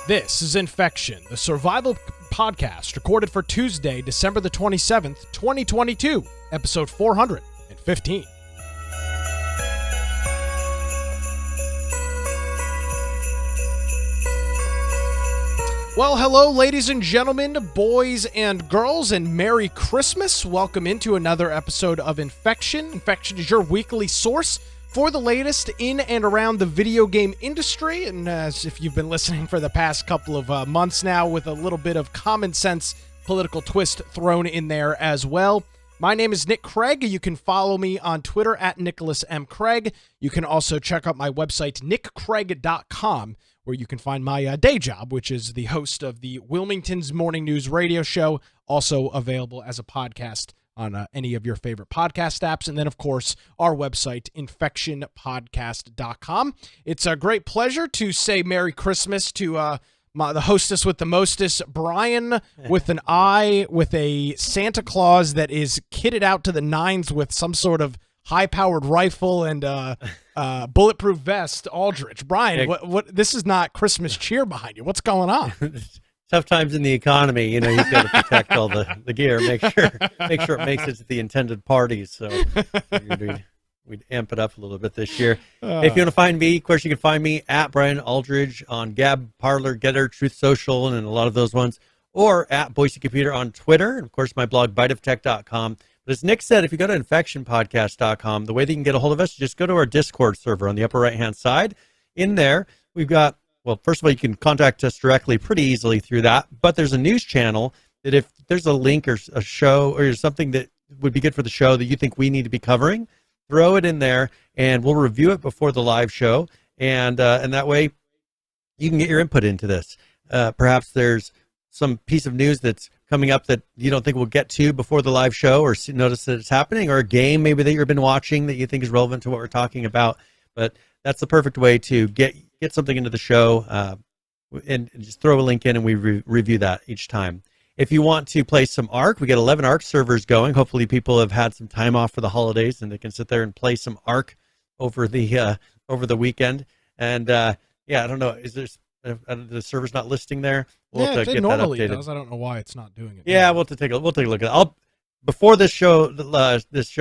This is Infection, the survival podcast recorded for Tuesday, December the 27th, 2022, episode 415. Well, hello, ladies and gentlemen, boys and girls, and Merry Christmas. Welcome into another episode of Infection. Infection is your weekly source for the latest in and around the video game industry, and as if you've been listening for the past couple of months now, with a little bit of common sense political twist thrown in there as well. My name is Nick Craig. You can follow me on Twitter at Nicholas M. Craig. You can also check out my website, nickcraig.com, where you can find my day job, which is the host of the Wilmington's Morning News radio show, also available as a podcast on any of your favorite podcast apps. And then, of course, our website, infectionpodcast.com. It's a great pleasure to say Merry Christmas to the hostess with the mostest, Brian, with an eye, with a Santa Claus that is kitted out to the nines with some sort of high-powered rifle and bulletproof vest, Aldrich. Brian, what? This is not Christmas cheer behind you. What's going on? Tough times in the economy, you know, you've got to protect all the gear, make sure it makes it to the intended parties. So we'd amp it up a little bit this year. If you want to find me, of course, you can find me at Brian Aldridge on Gab, Parler, Getter, Truth Social, and a lot of those ones, or at Boise Computer on Twitter, and of course my blog biteoftech.com. But as Nick said, if you go to infectionpodcast.com, the way that you can get a hold of us is just go to our Discord server on the upper right-hand side. In there, we've got, well, first of all, you can contact us directly pretty easily through that, but there's a news channel that if there's a link or a show or something that would be good for the show that you think we need to be covering, throw it in there and we'll review it before the live show, and that way you can get your input into this. Perhaps there's some piece of news that's coming up that you don't think we'll get to before the live show, or notice that it's happening, or a game maybe that you've been watching that you think is relevant to what we're talking about. But that's the perfect way to get something into the show, and just throw a link in and we review that each time. If you want to play some Ark, we got 11 Ark servers going. Hopefully people have had some time off for the holidays and they can sit there and play some Ark over the weekend. And I don't know, is there the server's not listing there? We'll have to get that updated. Does. I don't know why it's not doing it. Yeah, we'll take a look at it. Before this show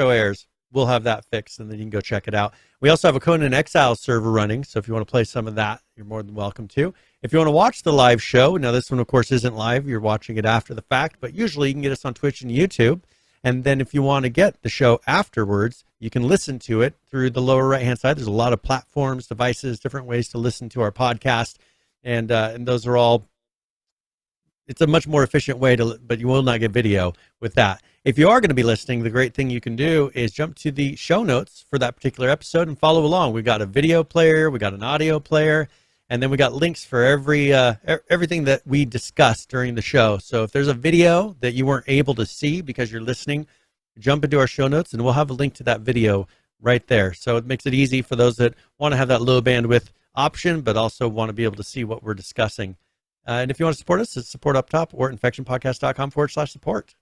airs, we'll have that fixed, and then you can go check it out. We also have a Conan Exile server running, so if you want to play some of that, you're more than welcome to. If you want to watch the live show, now this one, of course, isn't live. You're watching it after the fact, but usually you can get us on Twitch and YouTube. And then if you want to get the show afterwards, you can listen to it through the lower right-hand side. There's a lot of platforms, devices, different ways to listen to our podcast, and those are all. It's a much more efficient way but you will not get video with that. If you are going to be listening, the great thing you can do is jump to the show notes for that particular episode and follow along. We got a video player, we got an audio player, and then we got links for everything that we discussed during the show. So if there's a video that you weren't able to see because you're listening, jump into our show notes and we'll have a link to that video right there. So it makes it easy for those that want to have that low bandwidth option, but also want to be able to see what we're discussing. And if you want to support us, it's support up top or infectionpodcast.com/support.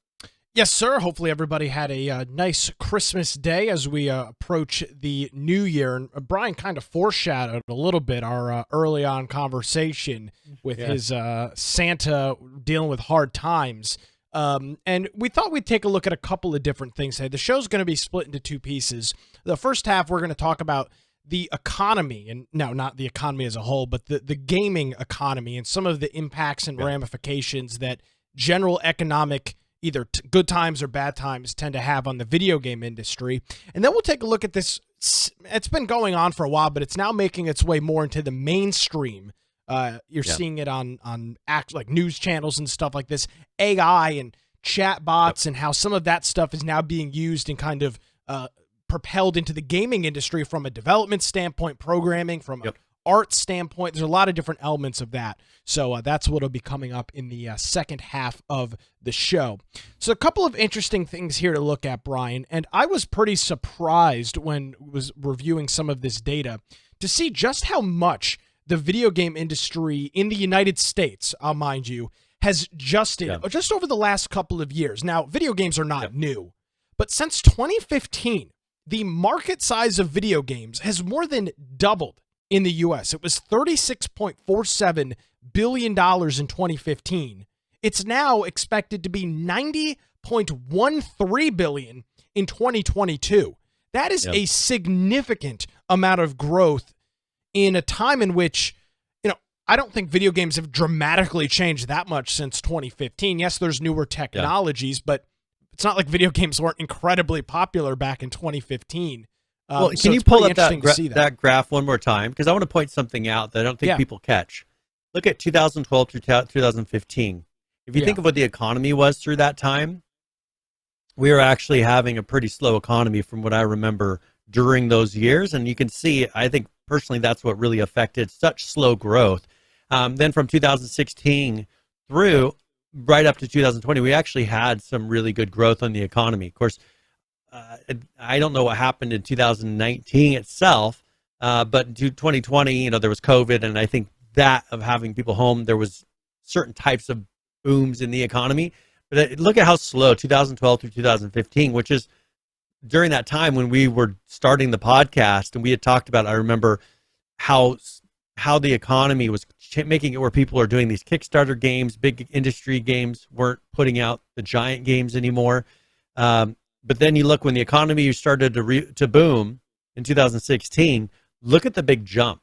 Yes, sir. Hopefully everybody had a nice Christmas day as we approach the new year. And Brian kind of foreshadowed a little bit our early on conversation with his Santa dealing with hard times. And we thought we'd take a look at a couple of different things today. The show's going to be split into two pieces. The first half, we're going to talk about the economy, and no, not the economy as a whole, but the gaming economy and some of the impacts and ramifications that general economic, either good times or bad times, tend to have on the video game industry. And then we'll take a look at this. It's been going on for a while, but it's now making its way more into the mainstream. You're seeing it on like news channels and stuff like this, AI and chat bots, and how some of that stuff is now being used and kind of propelled into the gaming industry from a development standpoint, programming, from an art standpoint. There's a lot of different elements of that. So that's what will be coming up in the second half of the show. So a couple of interesting things here to look at, Brian, and I was pretty surprised when I was reviewing some of this data to see just how much the video game industry in the United States, mind you, has adjusted just over the last couple of years. Now, video games are not new, but since 2015, the market size of video games has more than doubled in the US. It was $36.47 billion in 2015. It's now expected to be $90.13 billion in 2022. That is a significant amount of growth in a time in which, I don't think video games have dramatically changed that much since 2015. Yes, there's newer technologies, but it's not like video games weren't incredibly popular back in 2015. Well, can you pull up that graph one more time? Because I want to point something out that I don't think people catch. Look at 2012 through 2015. If you think of what the economy was through that time, we were actually having a pretty slow economy from what I remember during those years. And you can see, I think personally, that's what really affected such slow growth. Then from 2016 through right up to 2020, we actually had some really good growth on the economy. Of course, I don't know what happened in 2019 itself, but in 2020, there was COVID, and I think that of having people home, there was certain types of booms in the economy. But look at how slow 2012 through 2015, which is during that time when we were starting the podcast, and we had talked about, I remember how the economy was making it where people are doing these Kickstarter games, big industry games weren't putting out the giant games anymore. But then you look when the economy started to boom in 2016, look at the big jump.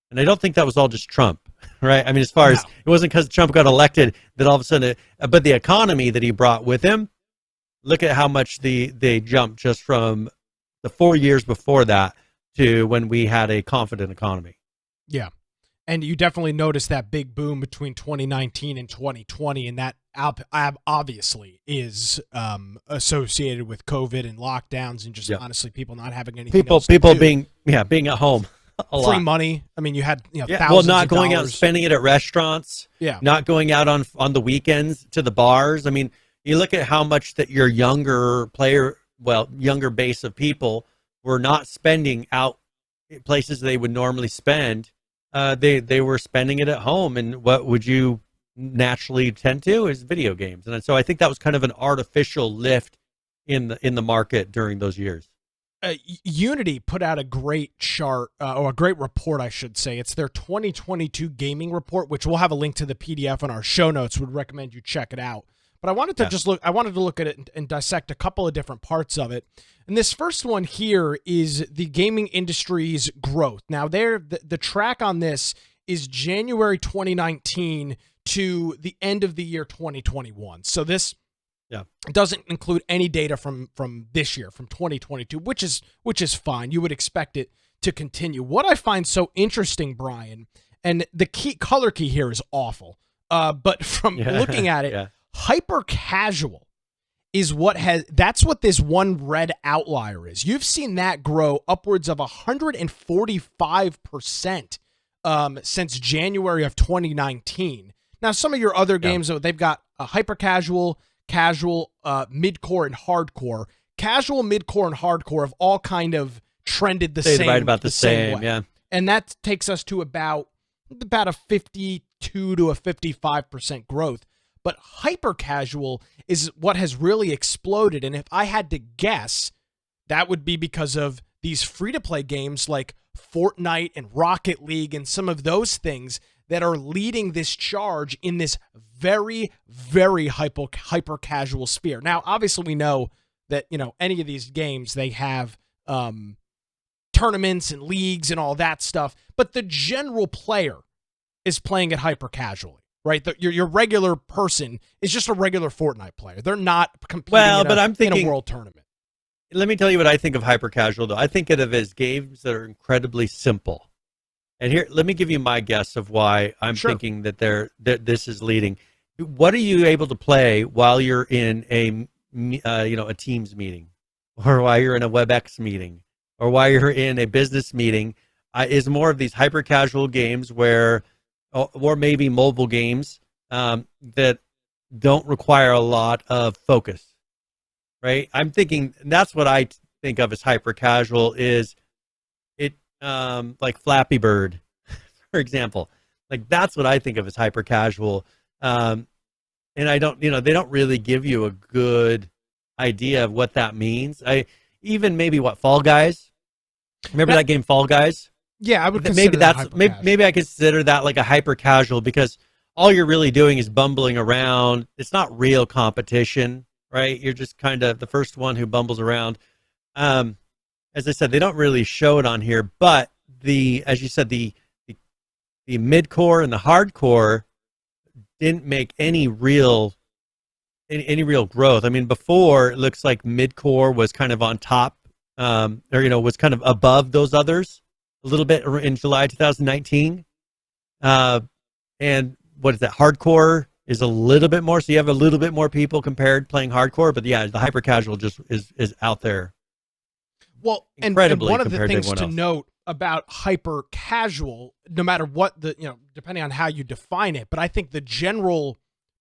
And I don't think that was all just Trump, right? I mean, as far as it wasn't because Trump got elected that all of a sudden, but the economy that he brought with him, look at how much they jumped just from the 4 years before that to when we had a confident economy. Yeah. And you definitely noticed that big boom between 2019 and 2020, and that obviously is associated with COVID and lockdowns and just honestly people not having anything else to do. being at home a lot. Free money. I mean, you had thousands well, not of going dollars. out and spending it at restaurants. Not going out on the weekends to the bars. I mean, you look at how much that your younger base of people were not spending out places they would normally spend. They were spending it at home, and what would you naturally tend to is video games. And so I think that was kind of an artificial lift in the market during those years. Unity put out a great chart, or a great report, I should say. It's their 2022 gaming report, which we'll have a link to the PDF on our show notes. Would recommend you check it out. But I wanted to look at it and dissect a couple of different parts of it. And this first one here is the gaming industry's growth. Now, the track on this is January 2019 to the end of the year 2021. So this doesn't include any data from this year, from 2022, which is fine. You would expect it to continue. What I find so interesting, Brian, and the color key here is awful, but from looking at it, hyper casual is that's what this one red outlier is. You've seen that grow upwards of 145% since January of 2019. Now, some of your other games, they've got a hyper casual, mid-core, and hardcore. Casual, mid-core, and hardcore have all kind of trended the same. Right about the same way. Yeah. And that takes us to about a 52 to a 55% growth. But hyper casual is what has really exploded. And if I had to guess, that would be because of these free-to-play games like Fortnite and Rocket League and some of those things that are leading this charge in this very, very hyper casual sphere. Now, obviously, we know that any of these games, they have tournaments and leagues and all that stuff, but the general player is playing it hyper casually. Right, your regular person is just a regular Fortnite player. They're not competing in a world tournament. Let me tell you what I think of hyper casual, though. I think of it as games that are incredibly simple. And here, let me give you my guess of why I'm thinking that this is leading. What are you able to play while you're in a Teams meeting, or while you're in a WebEx meeting, or while you're in a business meeting? Is more of these hyper casual games where, or maybe mobile games that don't require a lot of focus, right? I'm thinking that's what I think of as hyper casual. Is it like Flappy Bird, for example? Like that's what I think of as hyper casual. And I don't, they don't really give you a good idea of what that means. Maybe Fall Guys. Remember that game, Fall Guys? Yeah, I would maybe consider that that's hyper-casual. maybe I consider that like a hyper casual, because all you're really doing is bumbling around. It's not real competition, right? You're just kind of the first one who bumbles around. As I said, they don't really show it on here, but as you said, the mid-core and the hardcore didn't make any real growth. I mean, before it looks like mid-core was kind of on top, or was kind of above those others a little bit in July 2019. And what is that? Hardcore is a little bit more, so you have a little bit more people playing hardcore. But yeah, the hyper casual just is out there. Well, and one of the things to note about hyper casual, no matter what depending on how you define it, but I think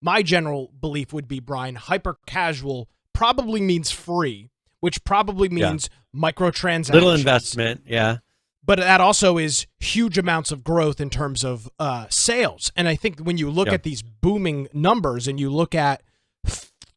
my general belief would be, Brian, hyper casual probably means free, which probably means microtransactions. Little investment, yeah. But that also is huge amounts of growth in terms of sales. And I think when you look at these booming numbers and you look at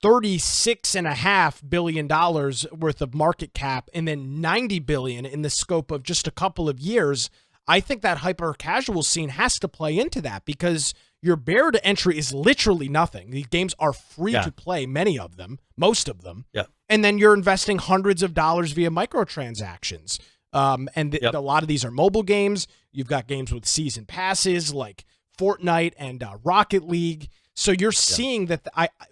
$36.5 billion worth of market cap and then $90 billion in the scope of just a couple of years, I think that hyper casual scene has to play into that, because your barrier to entry is literally nothing. These games are free to play, many of them, most of them. Yeah. And then you're investing hundreds of dollars via microtransactions. A lot of these are mobile games. You've got games with season passes like Fortnite and Rocket League. So you're seeing that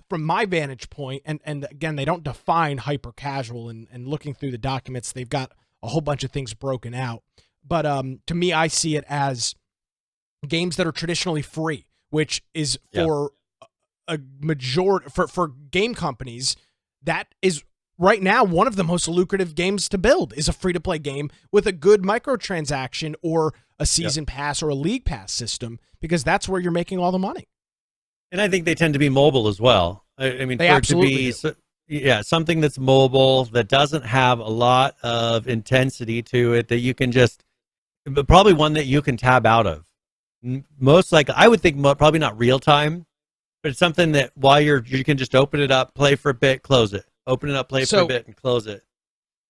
from my vantage point, and again, they don't define hyper casual, and looking through the documents, they've got a whole bunch of things broken out. But to me, I see it as games that are traditionally free, which is for a majority for game companies. That is right now one of the most lucrative games to build, is a free-to-play game with a good microtransaction or a season pass or a league pass system, because that's where you're making all the money. And I think they tend to be mobile as well. I mean, they for absolutely it to be, something that's mobile, that doesn't have a lot of intensity to it, that you can but probably one that you can tab out of. Most likely, I would think probably not real time, but it's something that while you can just open it up, play for a bit, close it. Open it up, play for a bit, and close it.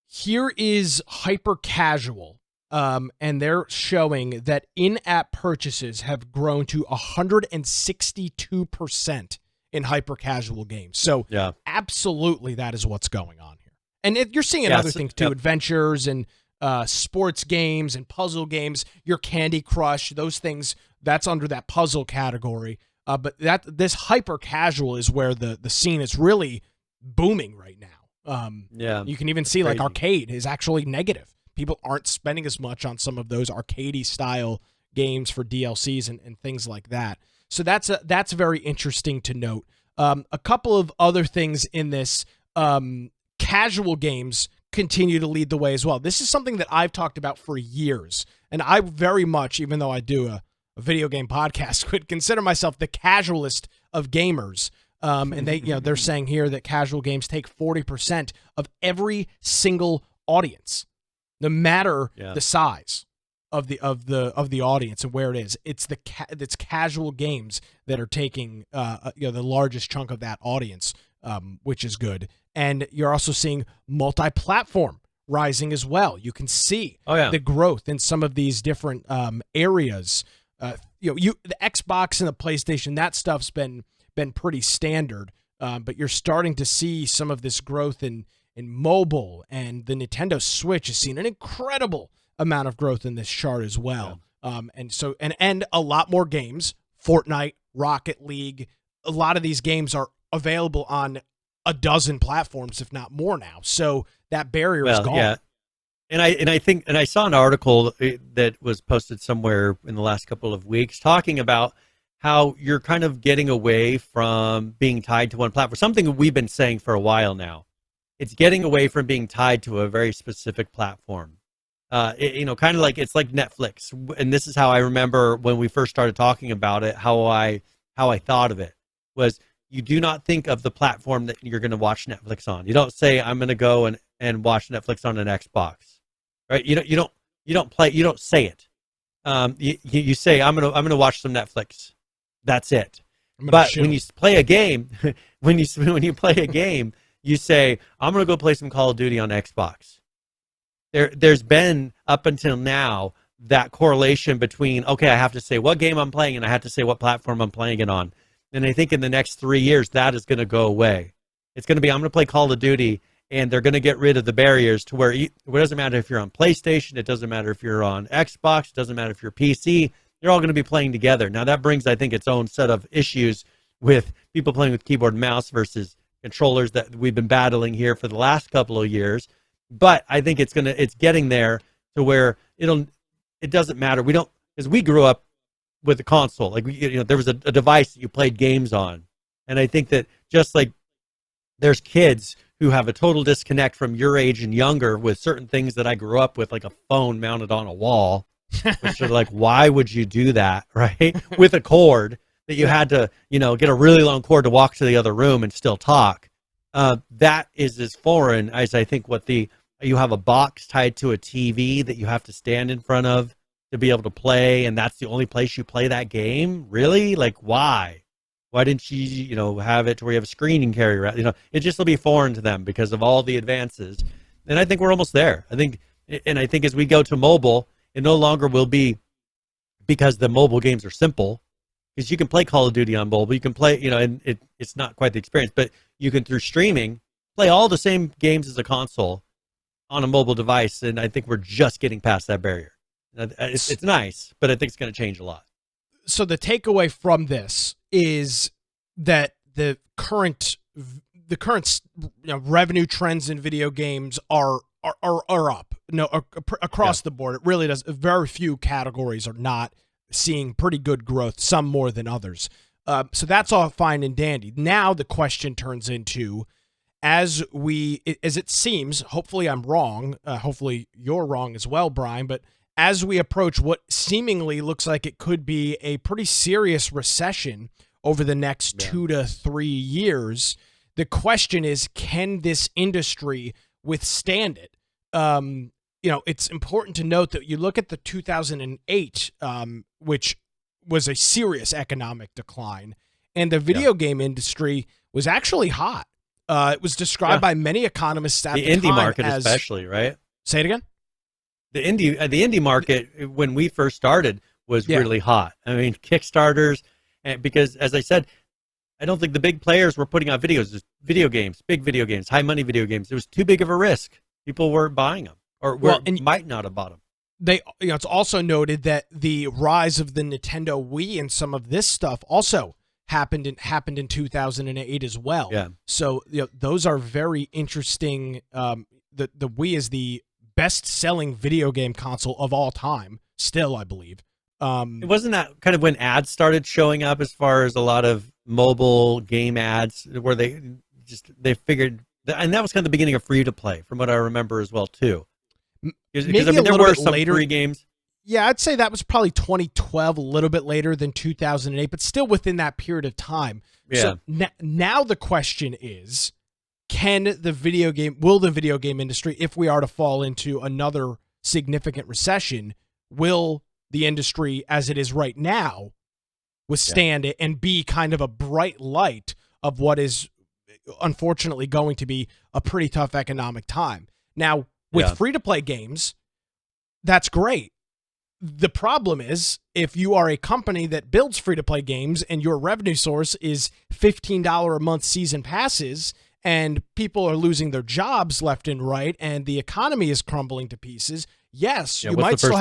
Here is hyper casual, and they're showing that in-app purchases have grown to 162% in hyper casual games. So absolutely, that is what's going on here. And you're seeing other things too, adventures and sports games and puzzle games. Your Candy Crush, those things, that's under that puzzle category. But this hyper casual is where the scene is really booming right now. You can even see like arcade is actually negative. People aren't spending as much on some of those arcadey style games for DLCs and things like that. So that's very interesting to note. A couple of other things in this, casual games continue to lead the way as well. This is something that I've talked about for years, and I very much, even though I do a video game podcast, could consider myself the casualist of gamers. And they're saying here that casual games take 40% of every single audience, no matter the size of the audience and where it is. It's it's casual games that are taking the largest chunk of that audience, which is good. And you're also seeing multi-platform rising as well. You can see the growth in some of these different areas. The Xbox and the PlayStation, that stuff's been pretty standard, but you're starting to see some of this growth in mobile, and the Nintendo Switch has seen an incredible amount of growth in this chart as well. And a lot more games, Fortnite, Rocket League, a lot of these games are available on a dozen platforms, if not more now. So that barrier is gone. Yeah. And I saw an article that was posted somewhere in the last couple of weeks talking about how you're kind of getting away from being tied to one platform. Something we've been saying for a while now. It's getting away from being tied to a very specific platform. Kind of like it's like Netflix. And this is how I remember when we first started talking about it, how I thought of it was, you do not think of the platform that you're going to watch Netflix on. You don't say, I'm going to go and watch Netflix on an Xbox, right? You don't say it. You say, I'm going to watch some Netflix. That's it. But when you play a game, when you play a game, you say, I'm going to go play some Call of Duty on Xbox. There's been, up until now, that correlation between, okay, I have to say what game I'm playing and I have to say what platform I'm playing it on. And I think in the next 3 years, that is going to go away. It's going to be, I'm going to play Call of Duty, and they're going to get rid of the barriers to where it doesn't matter if you're on PlayStation, it doesn't matter if you're on Xbox, it doesn't matter if you're PC, you're all going to be playing together. Now that brings, I think, its own set of issues with people playing with keyboard and mouse versus controllers that we've been battling here for the last couple of years. But I think it's getting there to where it doesn't matter. Because we grew up with a console. Like, there was a device that you played games on. And I think that just like there's kids who have a total disconnect from your age and younger with certain things that I grew up with, like a phone mounted on a wall, which are like, why would you do that, right? With a cord that you had to, get a really long cord to walk to the other room and still talk. That is as foreign as I think you have a box tied to a TV that you have to stand in front of to be able to play, and that's the only place you play that game? Really? Like, why? Why didn't you, have it to where you have a screen and carry around? It just will be foreign to them because of all the advances. And I think we're almost there. I think as we go to mobile, it no longer will be because the mobile games are simple, because you can play Call of Duty on mobile. You can play, and it's not quite the experience, but you can, through streaming, play all the same games as a console on a mobile device. And I think we're just getting past that barrier. It's nice, but I think it's going to change a lot. So the takeaway from this is that the current revenue trends in video games are up. Across the board. It really does. Very few categories are not seeing pretty good growth, some more than others. So that's all fine and dandy. Now the question turns into, as it seems, hopefully I'm wrong, hopefully you're wrong as well, Brian, but as we approach what seemingly looks like it could be a pretty serious recession over the next 2 to 3 years, the question is, can this industry withstand it? It's important to note that you look at the 2008, which was a serious economic decline, and the video game industry was actually hot. It was described by many economists at the indie time market, as, especially, right? Say it again. The indie market, when we first started, was really hot. I mean, Kickstarters, because as I said, I don't think the big players were putting out video games, big video games, high money video games. It was too big of a risk. People weren't buying them, or might not have bought them. It's also noted that the rise of the Nintendo Wii and some of this stuff also happened in 2008 as well. Yeah. So those are very interesting. The Wii is the best-selling video game console of all time, still, I believe. It wasn't that kind of when ads started showing up, as far as a lot of mobile game ads, where they figured, and that was kind of the beginning of free to play, from what I remember as well too. Because there were some free games. Yeah, I'd say that was probably 2012, a little bit later than 2008, but still within that period of time. Yeah. So now the question is, will the video game industry, if we are to fall into another significant recession, will the industry as it is right now withstand it and be kind of a bright light of what is unfortunately going to be a pretty tough economic time? Now, with free-to-play games, that's great. The problem is, if you are a company that builds free-to-play games and your revenue source is $15 a month season passes, and people are losing their jobs left and right, and the economy is crumbling to pieces, yes, you might still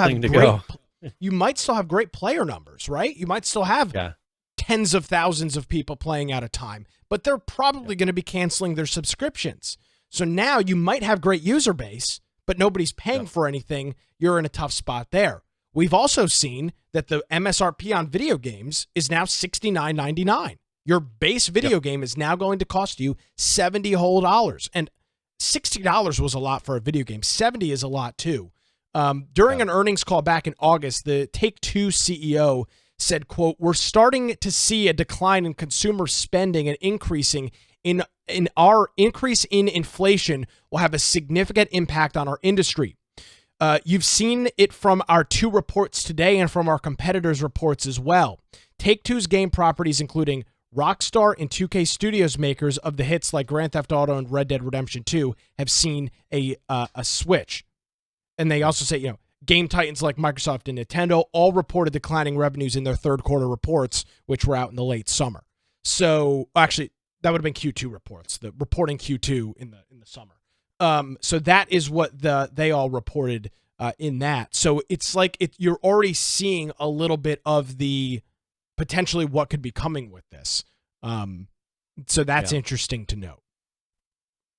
have great player numbers, right? You might still have tens of thousands of people playing at a time, but they're probably going to be canceling their subscriptions. So now you might have great user base, but nobody's paying for anything. You're in a tough spot there. We've also seen that the MSRP on video games is now $69.99. Your base video game is now going to cost you $70 whole. And $60 was a lot for a video game. $70 is a lot too. During an earnings call back in August, the Take-Two CEO said, quote, "We're starting to see a decline in consumer spending and increasing in our increase in inflation will have a significant impact on our industry. You've seen it from our 2 reports today and from our competitors' reports as well. Take-Two's game properties, including Rockstar and 2K Studios, makers of the hits like Grand Theft Auto and Red Dead Redemption 2, have seen a switch." And they also say, game titans like Microsoft and Nintendo all reported declining revenues in their third quarter reports, which were out in the late summer. So actually, that would have been Q2 reports, the reporting Q2 in the summer. So that is what they all reported in that. So it's like you're already seeing a little bit of the potentially what could be coming with this. So that's interesting to note.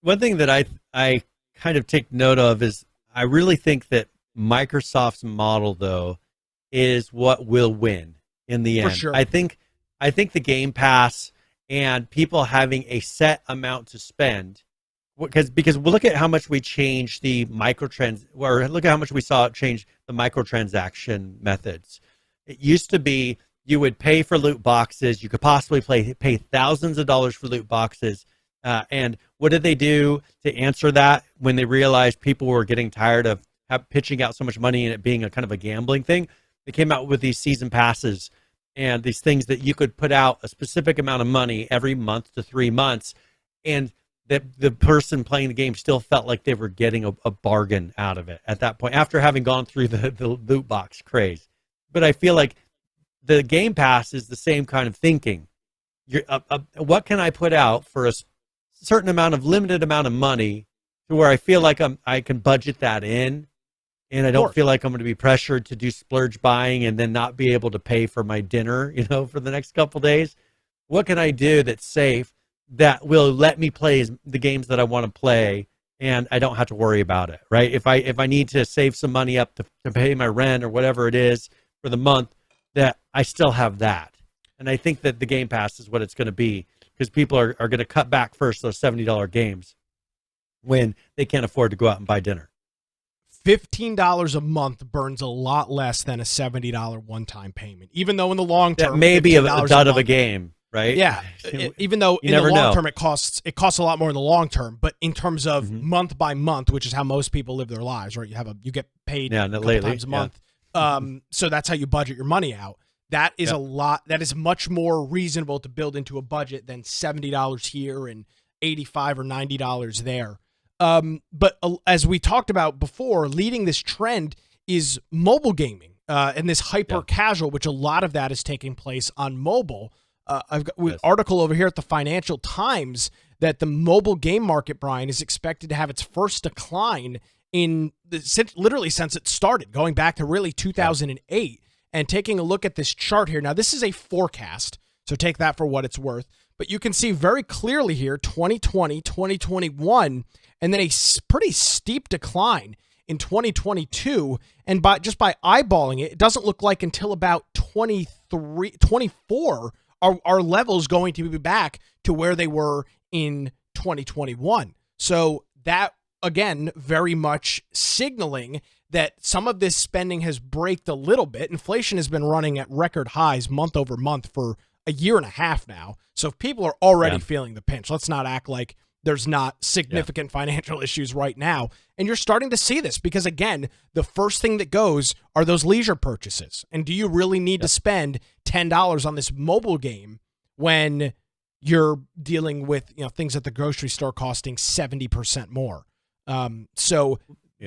One thing that I kind of take note of is I really think that Microsoft's model, though, is what will win in the end. For sure. I think the Game Pass and people having a set amount to spend, because we'll look at how much we changed the or look at how much we saw it change the microtransaction methods. It used to be you would pay for loot boxes. You could possibly pay thousands of dollars for loot boxes. And what did they do to answer that when they realized people were getting tired of pitching out so much money and it being a kind of a gambling thing? They came out with these season passes and these things that you could put out a specific amount of money every month to 3 months, and that the person playing the game still felt like they were getting a bargain out of it at that point after having gone through the loot box craze. But I feel like the Game Pass is the same kind of thinking. What can I put out for a certain limited amount of money to where I feel like I can budget that in, and I don't feel like I'm going to be pressured to do splurge buying and then not be able to pay for my dinner, for the next couple of days. What can I do that's safe that will let me play the games that I want to play, and I don't have to worry about it, right? If I need to save some money up to pay my rent or whatever it is for the month, that I still have that. And I think that the Game Pass is what it's going to be, because people are going to cut back first those $70 games when they can't afford to go out and buy dinner. $15 a month burns a lot less than a $70 one-time payment, even though in the long term, that may be a dud of a game, right? Yeah, even though in the long term it costs a lot more in the long term, but in terms of month by month, which is how most people live their lives, right? You get paid a couple times a month, so that's how you budget your money out. That is a lot. That is much more reasonable to build into a budget than $70 here and $85 or $90 there. But as we talked about before, leading this trend is mobile gaming and this hyper casual, which a lot of that is taking place on mobile. I've got an article over here at the Financial Times that the mobile game market, Brian, is expected to have its first decline literally since it started, going back to really 2008. And taking a look at this chart here, now this is a forecast, so take that for what it's worth. But you can see very clearly here 2020, 2021, and then a pretty steep decline in 2022. And just by eyeballing it, it doesn't look like until about 24 are levels going to be back to where they were in 2021. So that, again, very much signaling that some of this spending has braked a little bit. Inflation has been running at record highs month over month for a year and a half now. So if people are already feeling the pinch, let's not act like there's not significant financial issues right now. And you're starting to see this because, again, the first thing that goes are those leisure purchases. And do you really need to spend $10 on this mobile game when you're dealing with things at the grocery store costing 70% more?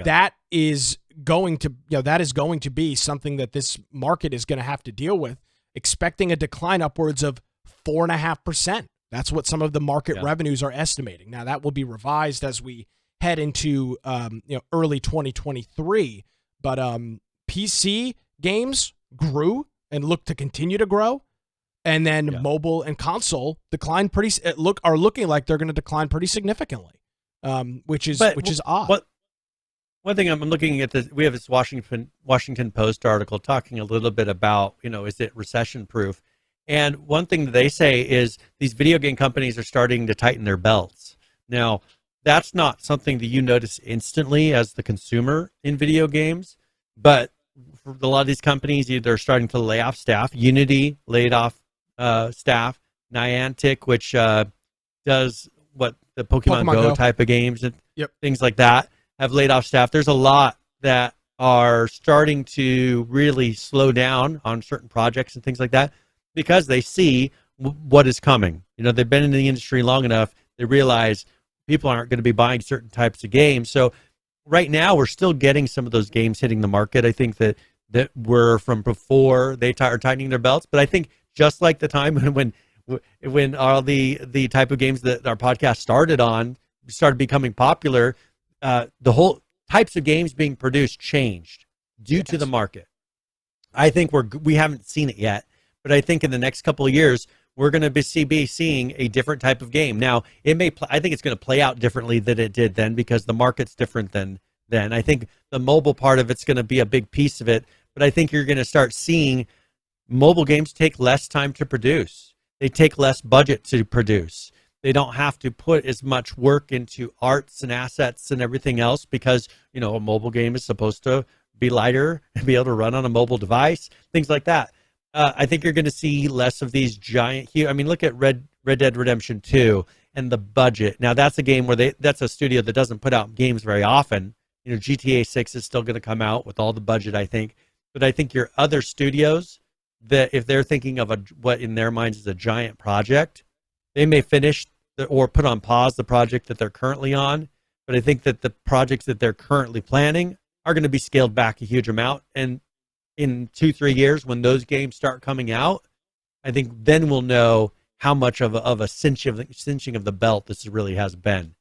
That is going to be something that this market is going to have to deal with, expecting a decline upwards of 4.5%. That's what some of the market revenues are estimating. Now that will be revised as we head into early 2023. But PC games grew and look to continue to grow, and then mobile and console decline are looking like they're going to decline pretty significantly, which is odd. One thing I'm looking at this, we have this Washington Post article talking a little bit about, is it recession proof? And one thing that they say is these video game companies are starting to tighten their belts. Now, that's not something that you notice instantly as the consumer in video games, but for a lot of these companies, they're starting to lay off staff. Unity laid off staff. Niantic, which does what the Pokemon Go type of games and things like that, have laid off staff. There's a lot that are starting to really slow down on certain projects and things like that because they see what is coming. They've been in the industry long enough. They realize people aren't going to be buying certain types of games. So right now we're still getting some of those games hitting the market. I think that were from before they are tightening their belts. But I think just like the time when all the type of games that our podcast started on started becoming popular, the whole types of games being produced changed due to the market. I think we haven't seen it yet, but I think in the next couple of years we're going to be seeing a different type of game. Now, I think it's going to play out differently than it did then because the market's different than then. I think the mobile part of it's going to be a big piece of it, but I think you're going to start seeing mobile games take less time to produce. They take less budget to produce. They don't have to put as much work into arts and assets and everything else because, a mobile game is supposed to be lighter and be able to run on a mobile device, things like that. I think you're going to see less of these giant, look at Red Dead Redemption 2 and the budget. Now, that's a game where that's a studio that doesn't put out games very often. GTA 6 is still going to come out with all the budget, I think. But I think your other studios, that if they're thinking of what in their minds is a giant project, they may finish or put on pause the project that they're currently on. But I think that the projects that they're currently planning are going to be scaled back a huge amount. And in 2-3 years, when those games start coming out, I think then we'll know how much of a cinching of the belt this really has been.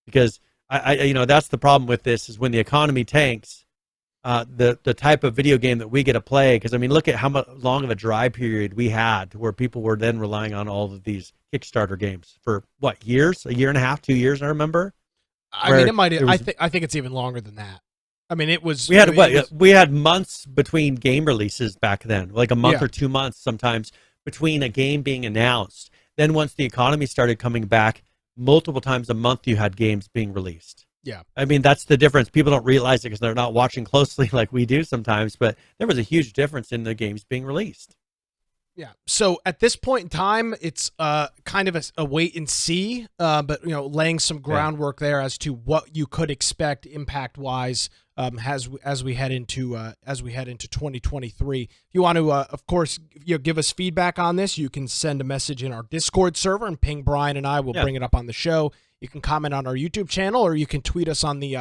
Because I that's the problem with this is when the economy tanks, the type of video game that we get to play. Because look at how long of a dry period we had to where people were then relying on all of these Kickstarter games for years, a year and a half, 2 years. I remember. It might. I think it's even longer than that. It was. We had months between game releases back then, like a month or 2 months sometimes between a game being announced. Then once the economy started coming back, multiple times a month you had games being released. Yeah. That's the difference. People don't realize it because they're not watching closely like we do sometimes, but there was a huge difference in the games being released. Yeah. So at this point in time, it's kind of a wait and see, but laying some groundwork there as to what you could expect impact wise as we head into 2023. If you want to, of course, give us feedback on this, you can send a message in our Discord server and ping Brian and I. Will bring it up on the show. You can comment on our YouTube channel, or you can tweet us on the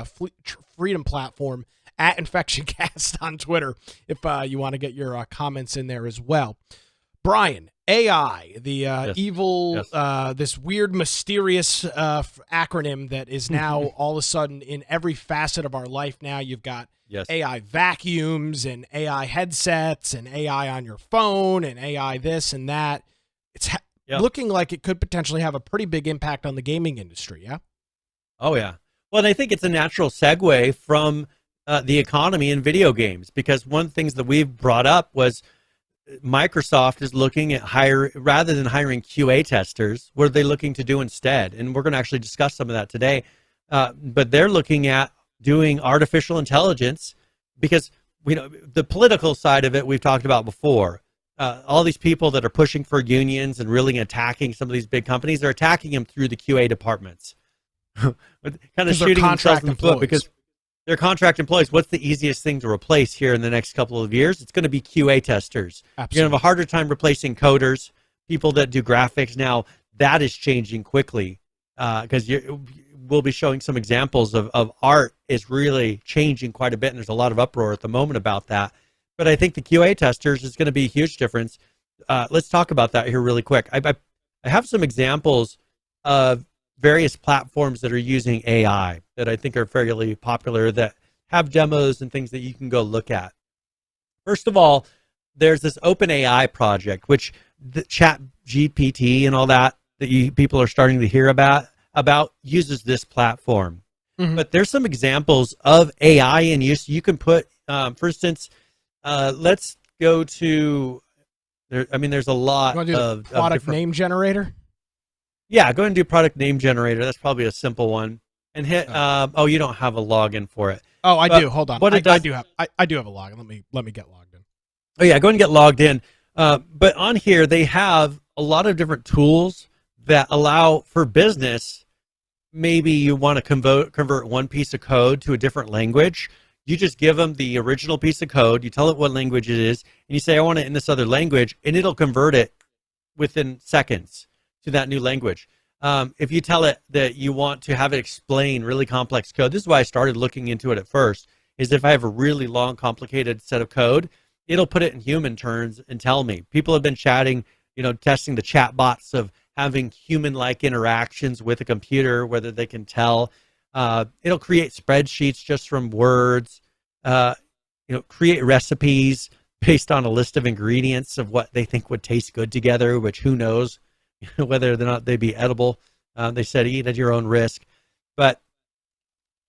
Freedom platform at InfectionCast on Twitter if you want to get your comments in there as well. Brian, AI, the evil, this weird, mysterious acronym that is now all of a sudden in every facet of our life now. You've got AI vacuums and AI headsets and AI on your phone and AI this and that. It's looking like it could potentially have a pretty big impact on the gaming industry, yeah? Oh, yeah. Well, and I think it's a natural segue from the economy in video games, because one of the things that we've brought up was Microsoft is looking at rather than hiring QA testers, what are they looking to do instead? And we're going to actually discuss some of that today. But they're looking at doing artificial intelligence because the political side of it we've talked about before. All these people that are pushing for unions and really attacking some of these big companies, they're attacking them through the QA departments. Kind of shooting themselves in the foot because they're contract employees. What's the easiest thing to replace here in the next couple of years? It's going to be QA testers. Absolutely. You're going to have a harder time replacing coders, people that do graphics. Now, that is changing quickly because we'll be showing some examples of art is really changing quite a bit, and there's a lot of uproar at the moment about that. But I think the QA testers is going to be a huge difference. Let's talk about that here really quick. I have some examples of various platforms that are using AI that I think are fairly popular that have demos and things that you can go look at. First of all, there's this OpenAI project, which the Chat GPT and all that people are starting to hear about uses this platform. Mm-hmm. But there's some examples of AI in use. You can put, for instance, let's go to, there's a lot of product name generator. Yeah, go ahead and do product name generator. That's probably a simple one. And hit. You don't have a login for it. Oh, I do. Hold on. I do have a login. Let me get logged in. Oh yeah, go ahead and get logged in. But on here they have a lot of different tools that allow for business. Maybe you want to convert one piece of code to a different language. You just give them the original piece of code. You tell it what language it is, and you say, I want it in this other language, and it'll convert it within seconds to that new language. If you tell it that you want to have it explain really complex code, this is why I started looking into it at first, is if I have a really long, complicated set of code, it'll put it in human terms and tell me. People have been chatting, testing the chat bots of having human-like interactions with a computer, whether they can tell. It'll create spreadsheets just from words, create recipes based on a list of ingredients of what they think would taste good together, which who knows whether or not they'd be edible. They said eat at your own risk. But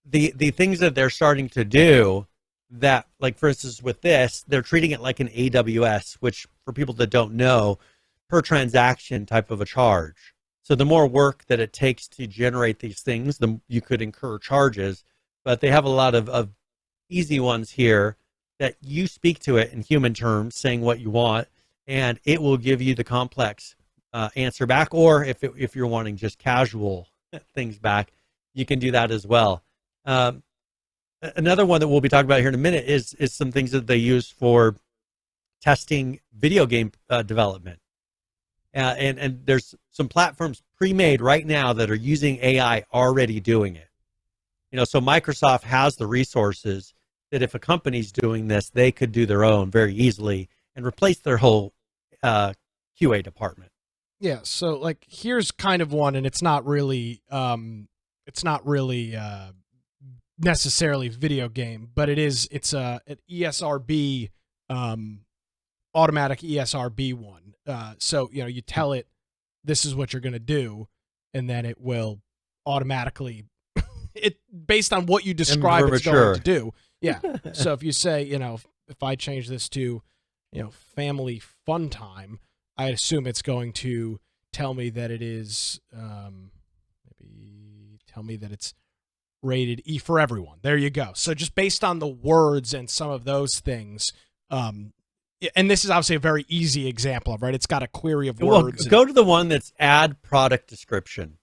the things that they're starting to do that, like for instance with this, they're treating it like an AWS, which for people that don't know, per transaction type of a charge. So the more work that it takes to generate these things, the you could incur charges. But they have a lot of easy ones here that you speak to it in human terms, saying what you want, and it will give you the complex answer back. Or if you're wanting just casual things back, you can do that as well. Another one that we'll be talking about here in a minute is some things that they use for testing video game development. And there's some platforms pre-made right now that are using AI already doing it. So Microsoft has the resources that if a company's doing this, they could do their own very easily and replace their whole QA department. Yeah. So like, here's kind of one, and it's not really necessarily video game, but it's an ESRB, automatic ESRB one. So you tell it this is what you're going to do, and then it will automatically based on what you describe it's going to do. Yeah. So if you say, if I change this to, family fun time, I assume it's going to tell me that it is, maybe tell me that it's rated E for everyone. There you go. So just based on the words and some of those things, and this is obviously a very easy example of, right? It's got a query of words. Go to the one that's add product description.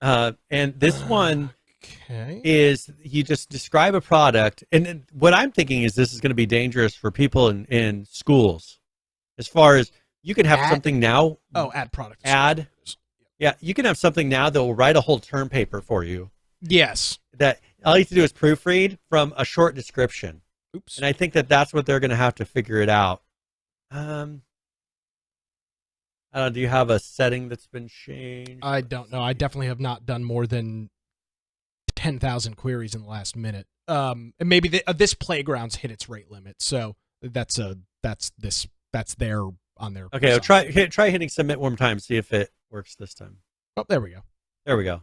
And this one is you just describe a product. And what I'm thinking is this is going to be dangerous for people in schools. As far as you can have something now. Oh, add product. Add. Yeah, you can have something now that will write a whole term paper for you. Yes. That all you have to do is proofread from a short description. Oops. And I think that that's what they're going to have to figure it out. Do you have a setting that's been changed? I don't know. I definitely have not done more than 10,000 queries in the last minute. And maybe this playground's hit its rate limit, so that's there on their. Okay, I'll try hitting submit one more time. See if it works this time. Oh, there we go. There we go.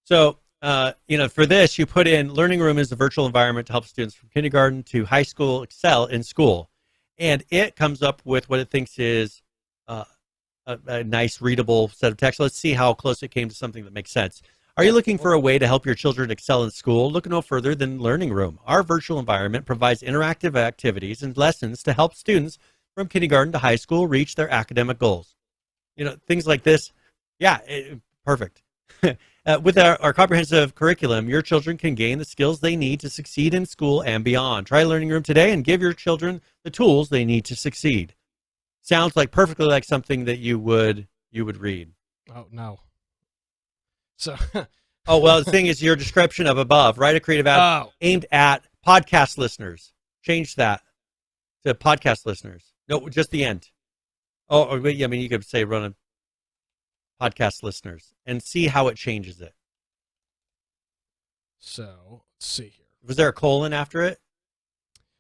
So, for this, you put in Learning Room is a virtual environment to help students from kindergarten to high school excel in school. And it comes up with what it thinks is a nice, readable set of text. Let's see how close it came to something that makes sense. Are you looking for a way to help your children excel in school? Look no further than Learning Room. Our virtual environment provides interactive activities and lessons to help students from kindergarten to high school reach their academic goals. Things like this. Yeah, perfect. With our comprehensive curriculum, your children can gain the skills they need to succeed in school and beyond. Try Learning Room today and give your children the tools they need to succeed. Sounds like perfectly like something that you would read. Oh, no. So. Oh, well, the thing is your description of above. Write a creative ad aimed at podcast listeners. Change that to podcast listeners. No, just the end. Oh, wait, I mean, you could say run a podcast listeners and see how it changes it. So let's see here. Was there a colon after it?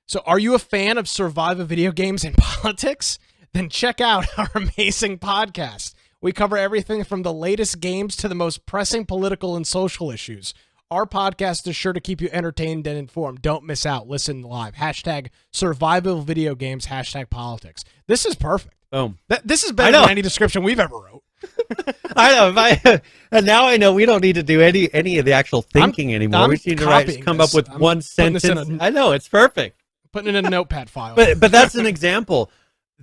So are you a fan of survival video games and politics? Then check out our amazing podcast. We cover everything from the latest games to the most pressing political and social issues. Our podcast is sure to keep you entertained and informed. Don't miss out. Listen live. # survival video games, # politics. This is perfect. Boom. This is better than any description we've ever wrote. I know. And now I know we don't need to do any of the actual thinking anymore. We just need to come up with one sentence. I know, it's perfect. Putting it in a notepad file. But that's an example.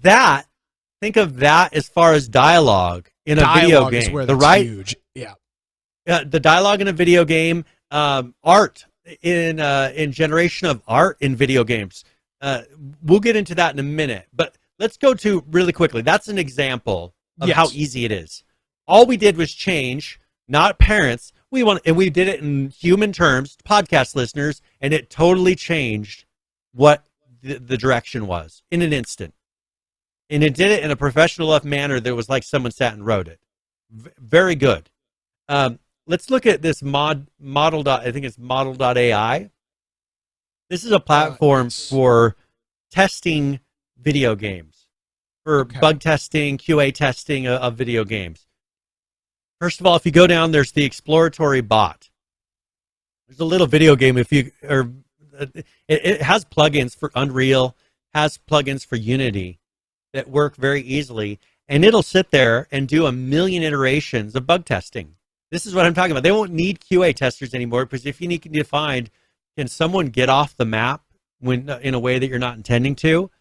Think of that as far as dialogue in a video game. Is where that's huge. Yeah. The dialogue in a video game, art in generation of art in video games. We'll get into that in a minute, but let's go to really quickly. That's an example of how easy it is. All we did was change, not parents. And we did it in human terms, podcast listeners, and it totally changed what the direction was in an instant. And it did it in a professional enough manner that was like someone sat and wrote it. Very good. Let's look at this model. I think it's model.ai. This is a platform for testing video games, for bug testing, QA testing of video games. First of all, if you go down, there's the exploratory bot. There's a little video game. It has plugins for Unreal, has plugins for Unity that work very easily, and it'll sit there and do 1 million iterations of bug testing. This is what I'm talking about. They won't need QA testers anymore, because if you need to find, can someone get off the map when in a way that you're not intending to,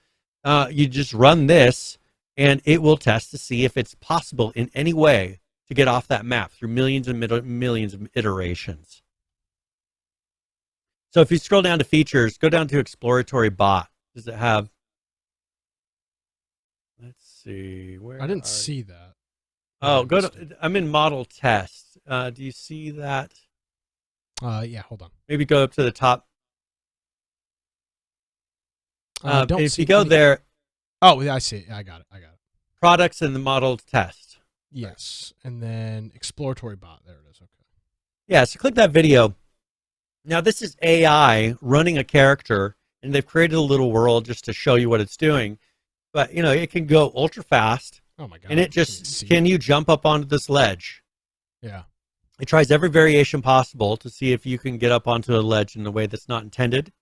you just run this, and it will test to see if it's possible in any way to get off that map through millions and millions of iterations. So if you scroll down to features, go down to exploratory bot. Does it have? Let's see. I didn't see that. Oh, I'm in model test. Do you see that? Yeah, hold on. Maybe go up to the top. If you go there. Oh, yeah, I see. I got it. Products in the model test. Yes, and then exploratory bot. There it is. Okay. Yeah, so click that video. Now, this is AI running a character, and they've created a little world just to show you what it's doing. But, it can go ultra fast. Oh, my God. And it just, can you jump up onto this ledge? Yeah. It tries every variation possible to see if you can get up onto a ledge in a way that's not intended.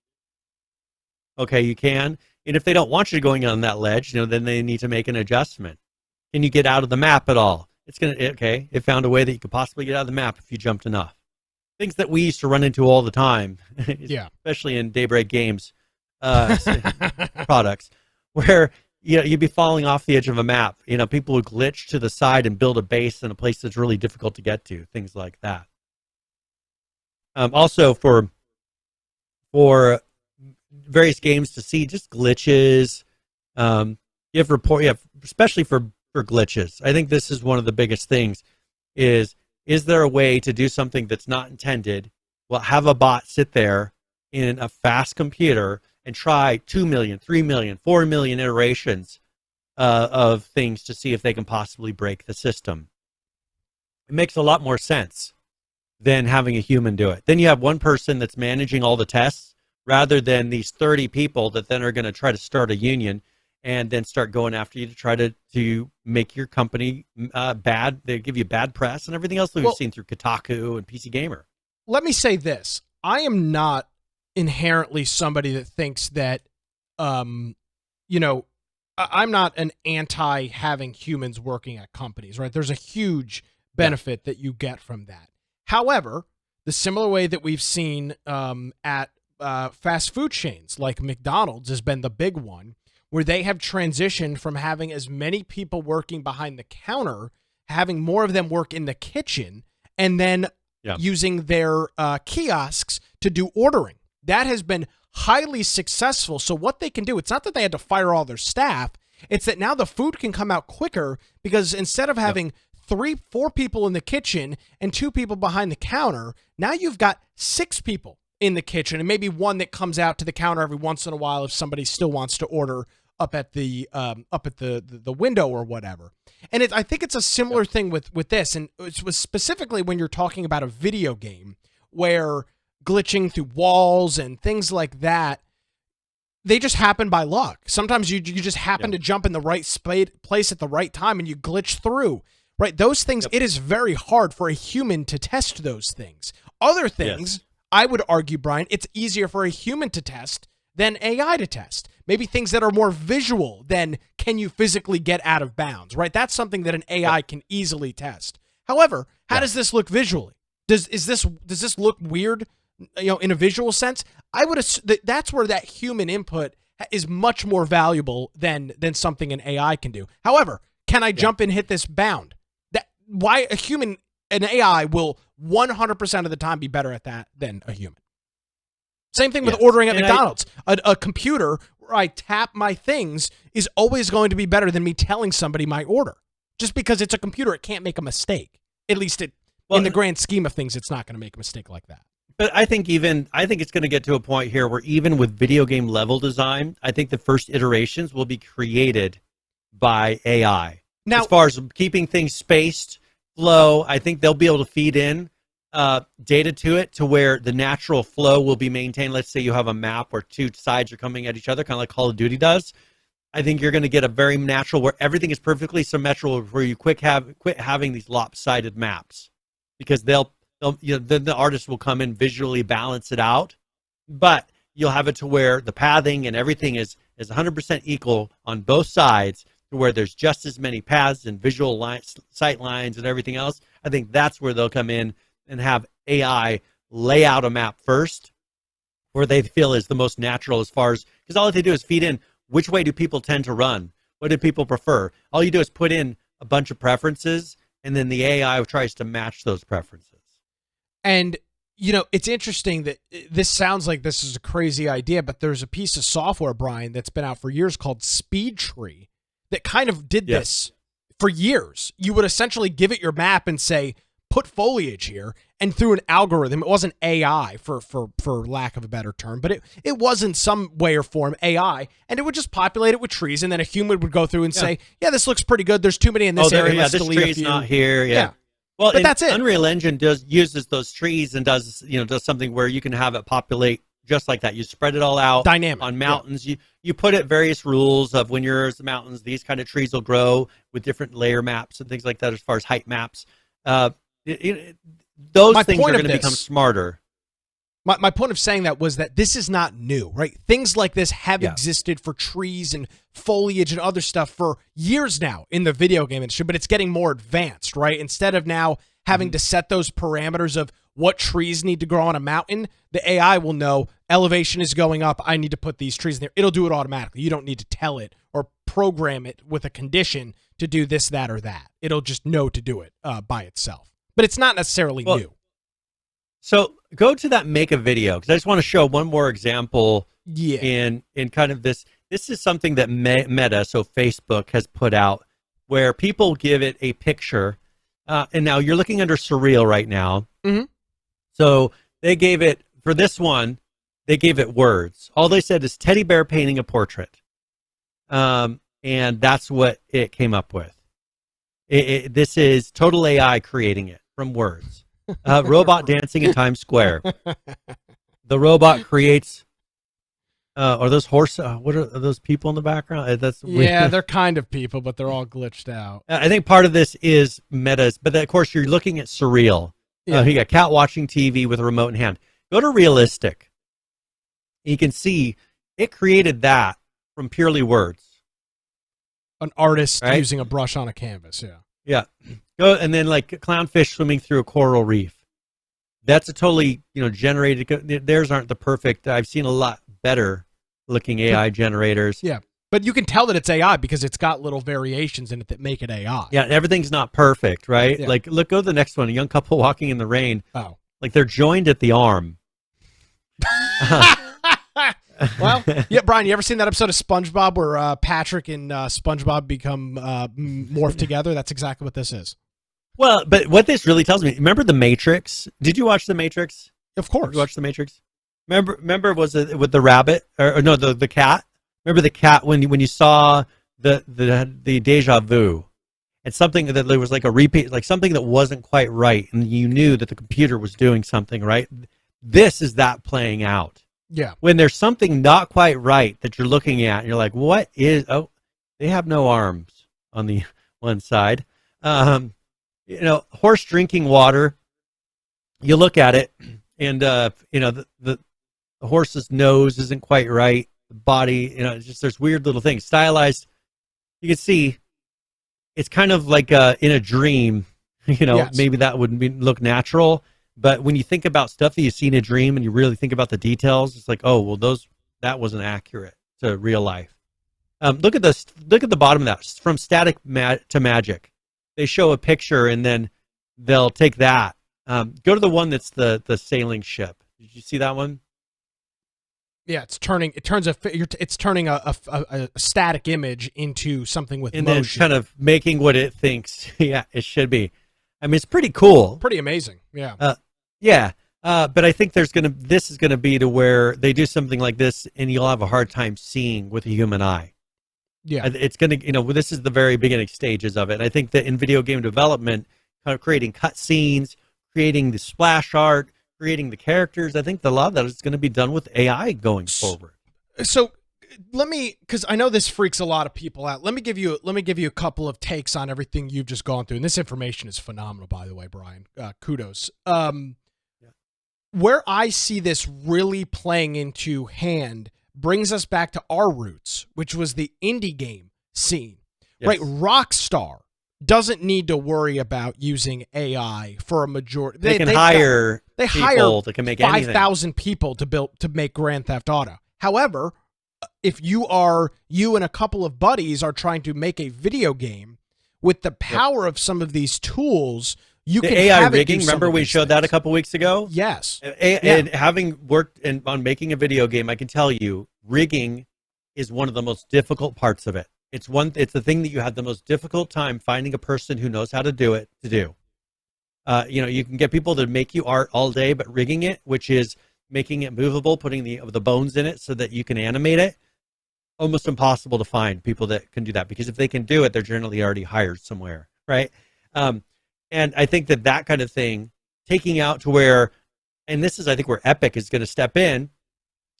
Okay, you can. And if they don't want you going on that ledge, then they need to make an adjustment. Can you get out of the map at all? It found a way that you could possibly get out of the map if you jumped enough. Things that we used to run into all the time, yeah, especially in Daybreak Games products, where you'd be falling off the edge of a map. People would glitch to the side and build a base in a place that's really difficult to get to. Things like that. Also for various games to see just glitches. You have especially for glitches. I think this is one of the biggest things. Is there a way to do something that's not intended? Well, have a bot sit there in a fast computer and try 2 million, 3 million, 4 million iterations of things to see if they can possibly break the system. It makes a lot more sense than having a human do it. Then you have one person that's managing all the tests rather than these 30 people that then are going to try to start a union and then start going after you to try to make your company bad. They give you bad press and everything else that we've seen through Kotaku and PC Gamer. Let me say this. I am not inherently somebody that thinks that, I'm not an anti having humans working at companies, right? There's a huge benefit that you get from that. However, the similar way that we've seen at fast food chains like McDonald's has been the big one, where they have transitioned from having as many people working behind the counter, having more of them work in the kitchen, and then using their kiosks to do ordering. That has been highly successful. So what they can do, it's not that they had to fire all their staff, it's that now the food can come out quicker, because instead of having 3-4 people in the kitchen and 2 people behind the counter, now you've got 6 people in the kitchen and maybe one that comes out to the counter every once in a while if somebody still wants to order up at the window or whatever. And I think it's a similar thing with this, and it was specifically when you're talking about a video game where glitching through walls and things like that, they just happen by luck. Sometimes you just happen to jump in the right place at the right time and you glitch through. Right? Those things, it is very hard for a human to test those things. Other things, I would argue, Brian, it's easier for a human to test than AI to test. Maybe things that are more visual than can you physically get out of bounds, right? That's something that an AI can easily test. However, how does this look visually? Does this look weird, in a visual sense? I would assume that's where that human input is much more valuable than something an AI can do. However, can I jump and hit this bound? Why an AI will 100% of the time be better at that than a human. Same thing with ordering at McDonald's. A computer where I tap my things is always going to be better than me telling somebody my order. Just because it's a computer, it can't make a mistake. At least in the grand scheme of things, it's not going to make a mistake like that. But I think it's going to get to a point here where even with video game level design, I think the first iterations will be created by AI. Now, as far as keeping things spaced, flow, I think they'll be able to feed in data to it to where the natural flow will be maintained. Let's say you have a map where two sides are coming at each other, kind of like Call of Duty does. I think you're going to get a very natural where everything is perfectly symmetrical, where you quit having these lopsided maps, because then the artist will come in, visually balance it out, but you'll have it to where the pathing and everything is 100% equal on both sides, to where there's just as many paths and visual sight lines and everything else. I think that's where they'll come in and have AI lay out a map first, where they feel is the most natural, as far as, because all they do is feed in which way do people tend to run, what do people prefer. All you do is put in a bunch of preferences, and then the AI tries to match those preferences. And it's interesting that this sounds like this is a crazy idea, but there's a piece of software, Brian, that's been out for years called SpeedTree that kind of did this for years. You would essentially give it your map and say, put foliage here, and through an algorithm, it wasn't AI for lack of a better term, but it was in some way or form AI, and it would just populate it with trees, and then a human would go through and say, yeah, this looks pretty good. There's too many in this area. Let's this delete tree's a few. Not here. Yeah. Well, but that's it. Unreal Engine uses those trees and does something where you can have it populate just like that. You spread it all out dynamic on mountains. Yeah. You put it various rules of when you're in the mountains, these kind of trees will grow with different layer maps and things like that, as far as height maps. Those things are going to become smarter. My point of saying that was that this is not new, right? Things like this have existed for trees and foliage and other stuff for years now in the video game industry, but it's getting more advanced, right? Instead of now having to set those parameters of what trees need to grow on a mountain, the AI will know elevation is going up. I need to put these trees in there. It'll do it automatically. You don't need to tell it or program it with a condition to do this, that, or that. It'll just know to do it by itself. But it's not necessarily new. So go to that make a video, because I just want to show one more example in kind of this. This is something that Meta, so Facebook, has put out, where people give it a picture. And now you're looking under Surreal right now. Mm-hmm. So they gave it, for this one, they gave it words. All they said is teddy bear painting a portrait. And that's what it came up with. This is total AI creating it from words. Robot dancing in Times Square. The robot creates. Are those horse? What are those people in the background? That's they're kind of people, but they're all glitched out. I think part of this is Meta's, but of course you're looking at Surreal. You got cat watching TV with a remote in hand. Go to realistic. You can see it created that from purely words. An artist using a brush on a canvas. Yeah. Go and then like clownfish swimming through a coral reef. That's a totally generated. Theirs aren't the perfect. I've seen a lot better looking AI generators. Yeah, but you can tell that it's AI because it's got little variations in it that make it AI. Yeah, everything's not perfect, right? Yeah. Like, go to the next one. A young couple walking in the rain. Oh, like they're joined at the arm. Well, yeah, Brian, you ever seen that episode of SpongeBob where Patrick and SpongeBob become morphed together? That's exactly what this is. Well, but what this really tells me, remember The Matrix? Did you watch The Matrix? Of course. Did you watch The Matrix? Remember was it with the rabbit or no, the cat? Remember the cat when you saw the deja vu, and something that there was like a repeat, like something that wasn't quite right, and you knew that the computer was doing something right. This is that playing out. Yeah. When there's something not quite right that you're looking at, and you're like, what is? Oh, they have no arms on the one side. Horse drinking water. You look at it, and the horse's nose isn't quite right. The body, it's just there's weird little things. Stylized, you can see it's kind of like in a dream. Yes. Maybe that wouldn't look natural. But when you think about stuff that you see in a dream and you really think about the details, it's like, oh, well, that wasn't accurate to real life. Look at the bottom of that. From static to magic. They show a picture and then they'll take that. Go to the one that's the sailing ship. Did you see that one? Yeah, it's turning a static image into something with and motion. then kind of making what it thinks it should be. I mean, it's pretty cool. Pretty amazing. Yeah. Yeah. But I think this is gonna be to where they do something like this, and you'll have a hard time seeing with a human eye. Yeah. It's gonna, this is the very beginning stages of it. And I think that in video game development, kind of creating cut scenes, creating the splash art, creating the characters, I think a lot of that is going to be done with AI going forward. So because I know this freaks a lot of people out. Let me give you a couple of takes on everything you've just gone through. And this information is phenomenal, by the way, Brian. Kudos. Where I see this really playing into hand brings us back to our roots, which was the indie game scene. Yes. Right? Rockstar doesn't need to worry about using AI for a majority. They hire people that can make 5,000 people to make Grand Theft Auto. However, if you and a couple of buddies are trying to make a video game with the power of some of these tools, you can AI have rigging. Remember we showed that a couple weeks ago? Yes. And having worked on making a video game, I can tell you, rigging is one of the most difficult parts of it. It's the thing that you have the most difficult time finding a person who knows how to do it to do. You can get people to make you art all day, but rigging it, which is making it movable, putting the bones in it so that you can animate it, almost impossible to find people that can do that, because if they can do it, they're generally already hired somewhere, right? And I think that kind of thing, taking out to where, and this is, I think, where Epic is going to step in,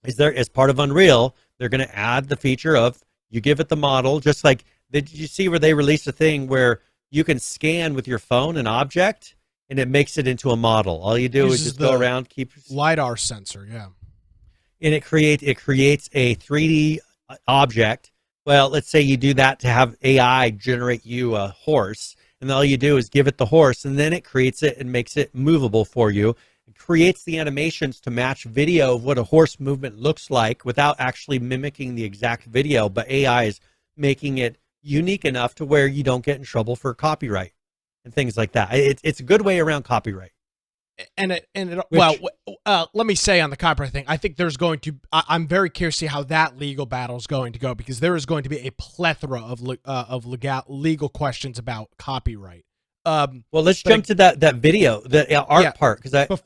is there as part of Unreal, they're going to add the feature of, you give it the model, just like, did you see where they released a thing where you can scan with your phone an object and it makes it into a model? All you do is just go around, keep LiDAR sensor, yeah. And it creates a 3D object. Well, let's say you do that to have AI generate you a horse, and all you do is give it the horse, and then it creates it and makes it movable for you. Creates the animations to match video of what a horse movement looks like without actually mimicking the exact video, but AI is making it unique enough to where you don't get in trouble for copyright and things like that. It's a good way around copyright. Let me say on the copyright thing, I think there's going to, I'm very curious to see how that legal battle is going to go, because there is going to be a plethora of legal questions about copyright. Well, let's jump to that video, the art part, because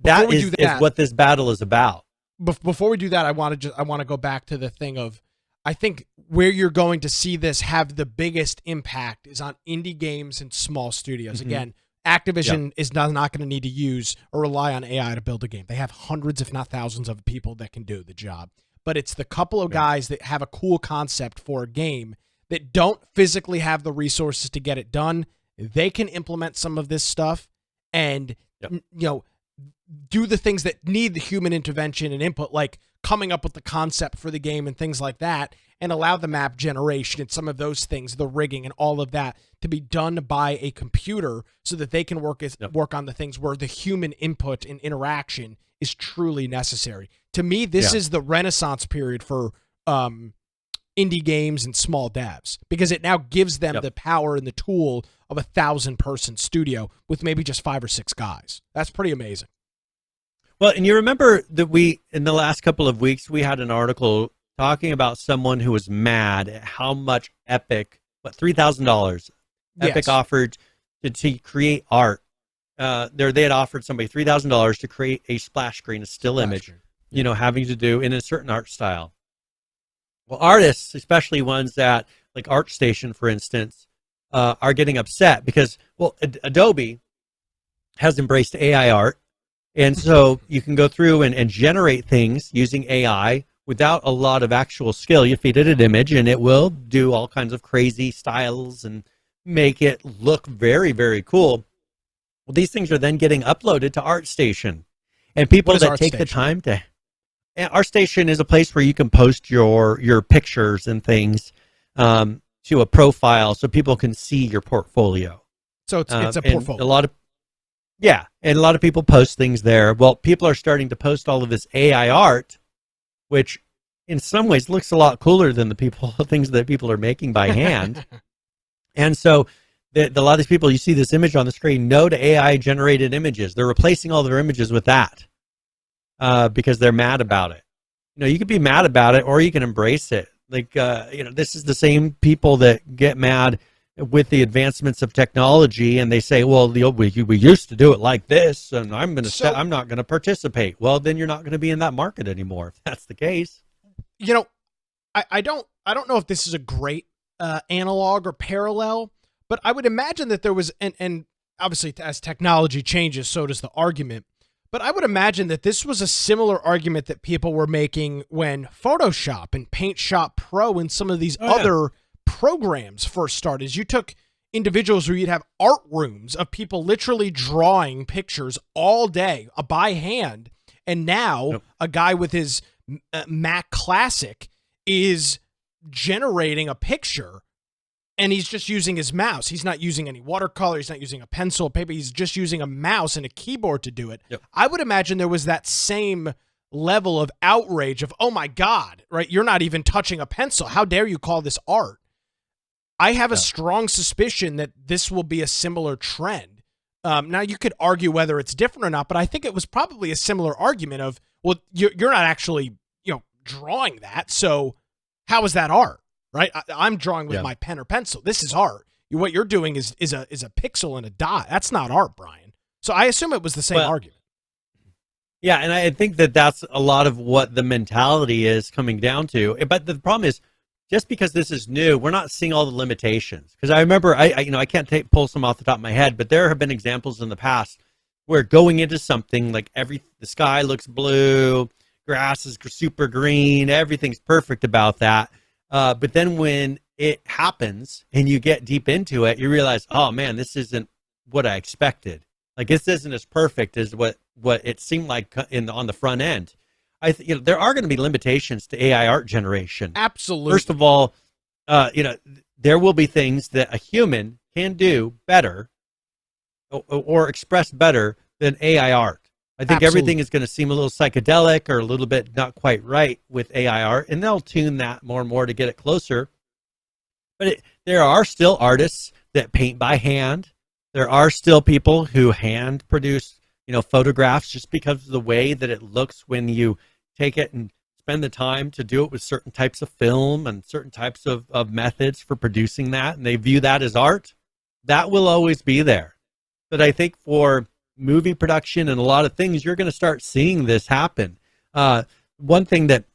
that is what this battle is about. Before we do that, I want to go back to the thing of, I think where you're going to see this have the biggest impact is on indie games and small studios. Mm-hmm. Again, Activision is not going to need to use or rely on AI to build a game. They have hundreds, if not thousands, of people that can do the job. But it's the couple of guys that have a cool concept for a game that don't physically have the resources to get it done. They can implement some of this stuff and do the things that need the human intervention and input, like coming up with the concept for the game and things like that, and allow the map generation and some of those things, the rigging and all of that, to be done by a computer so that they can work on the things where the human input and interaction is truly necessary. To me, this is the renaissance period for indie games and small devs, because it now gives them the power and the tool of 1,000-person studio with maybe just 5 or 6 guys. That's pretty amazing. Well, and you remember that in the last couple of weeks, we had an article talking about someone who was mad at how much Epic, $3,000, Epic offered to create art. They had offered somebody $3,000 to create a splash screen, a still image, having to do in a certain art style. Well, artists, especially ones that, like ArtStation, for instance, are getting upset because, Adobe has embraced AI art. And so you can go through and generate things using AI without a lot of actual skill. You feed it an image and it will do all kinds of crazy styles and make it look very, very cool. Well, these things are then getting uploaded to ArtStation. And people that take the time to... ArtStation is a place where you can post your pictures and things to a profile so people can see your portfolio. So it's a portfolio. And a lot of people post things there. Well, people are starting to post all of this AI art, which in some ways looks a lot cooler than the things that people are making by hand. And so a lot of these people, you see this image on the screen, no to AI generated images. They're replacing all their images with that because they're mad about it. you could be mad about it, or you can embrace it. Like, this is the same people that get mad with the advancements of technology, and they say, well, we used to do it like this, and I'm not going to participate. Well, then you're not going to be in that market anymore if that's the case. I don't know if this is a great analog or parallel, but I would imagine that there was, and obviously as technology changes, so does the argument. But I would imagine that this was a similar argument that people were making when Photoshop and Paint Shop Pro and some of these other programs first started. You took individuals where you'd have art rooms of people literally drawing pictures all day by hand, and now a guy with his Mac Classic is generating a picture, and he's just using his mouse. He's not using any watercolor. He's not using a pencil or paper. He's just using a mouse and a keyboard to do it. Yep. I would imagine there was that same level of outrage of, oh my God, right? You're not even touching a pencil. How dare you call this art? I have a strong suspicion that this will be a similar trend. Now, you could argue whether it's different or not, but I think it was probably a similar argument of, well, you're not actually, drawing that, so how is that art? Right? I'm drawing with my pen or pencil. This is art. What you're doing is a pixel and a dot. That's not art, Brian. So I assume it was the same argument. Yeah, and I think that's a lot of what the mentality is coming down to. But the problem is, just because this is new, we're not seeing all the limitations. Because I remember, I can't pull some off the top of my head, but there have been examples in the past where going into something like the sky looks blue, grass is super green, everything's perfect about that. But then when it happens and you get deep into it, you realize, oh man, this isn't what I expected. Like, this isn't as perfect as what it seemed like on the front end. There are going to be limitations to AI art generation. Absolutely. First of all, there will be things that a human can do better or express better than AI art. I think everything is going to seem a little psychedelic or a little bit not quite right with AI art, and they'll tune that more and more to get it closer. But there are still artists that paint by hand. There are still people who hand produce, photographs just because of the way that it looks when you take it and spend the time to do it with certain types of film and certain types of methods for producing that, and they view that as art. That will always be there. But I think for movie production and a lot of things, you're going to start seeing this happen. One thing that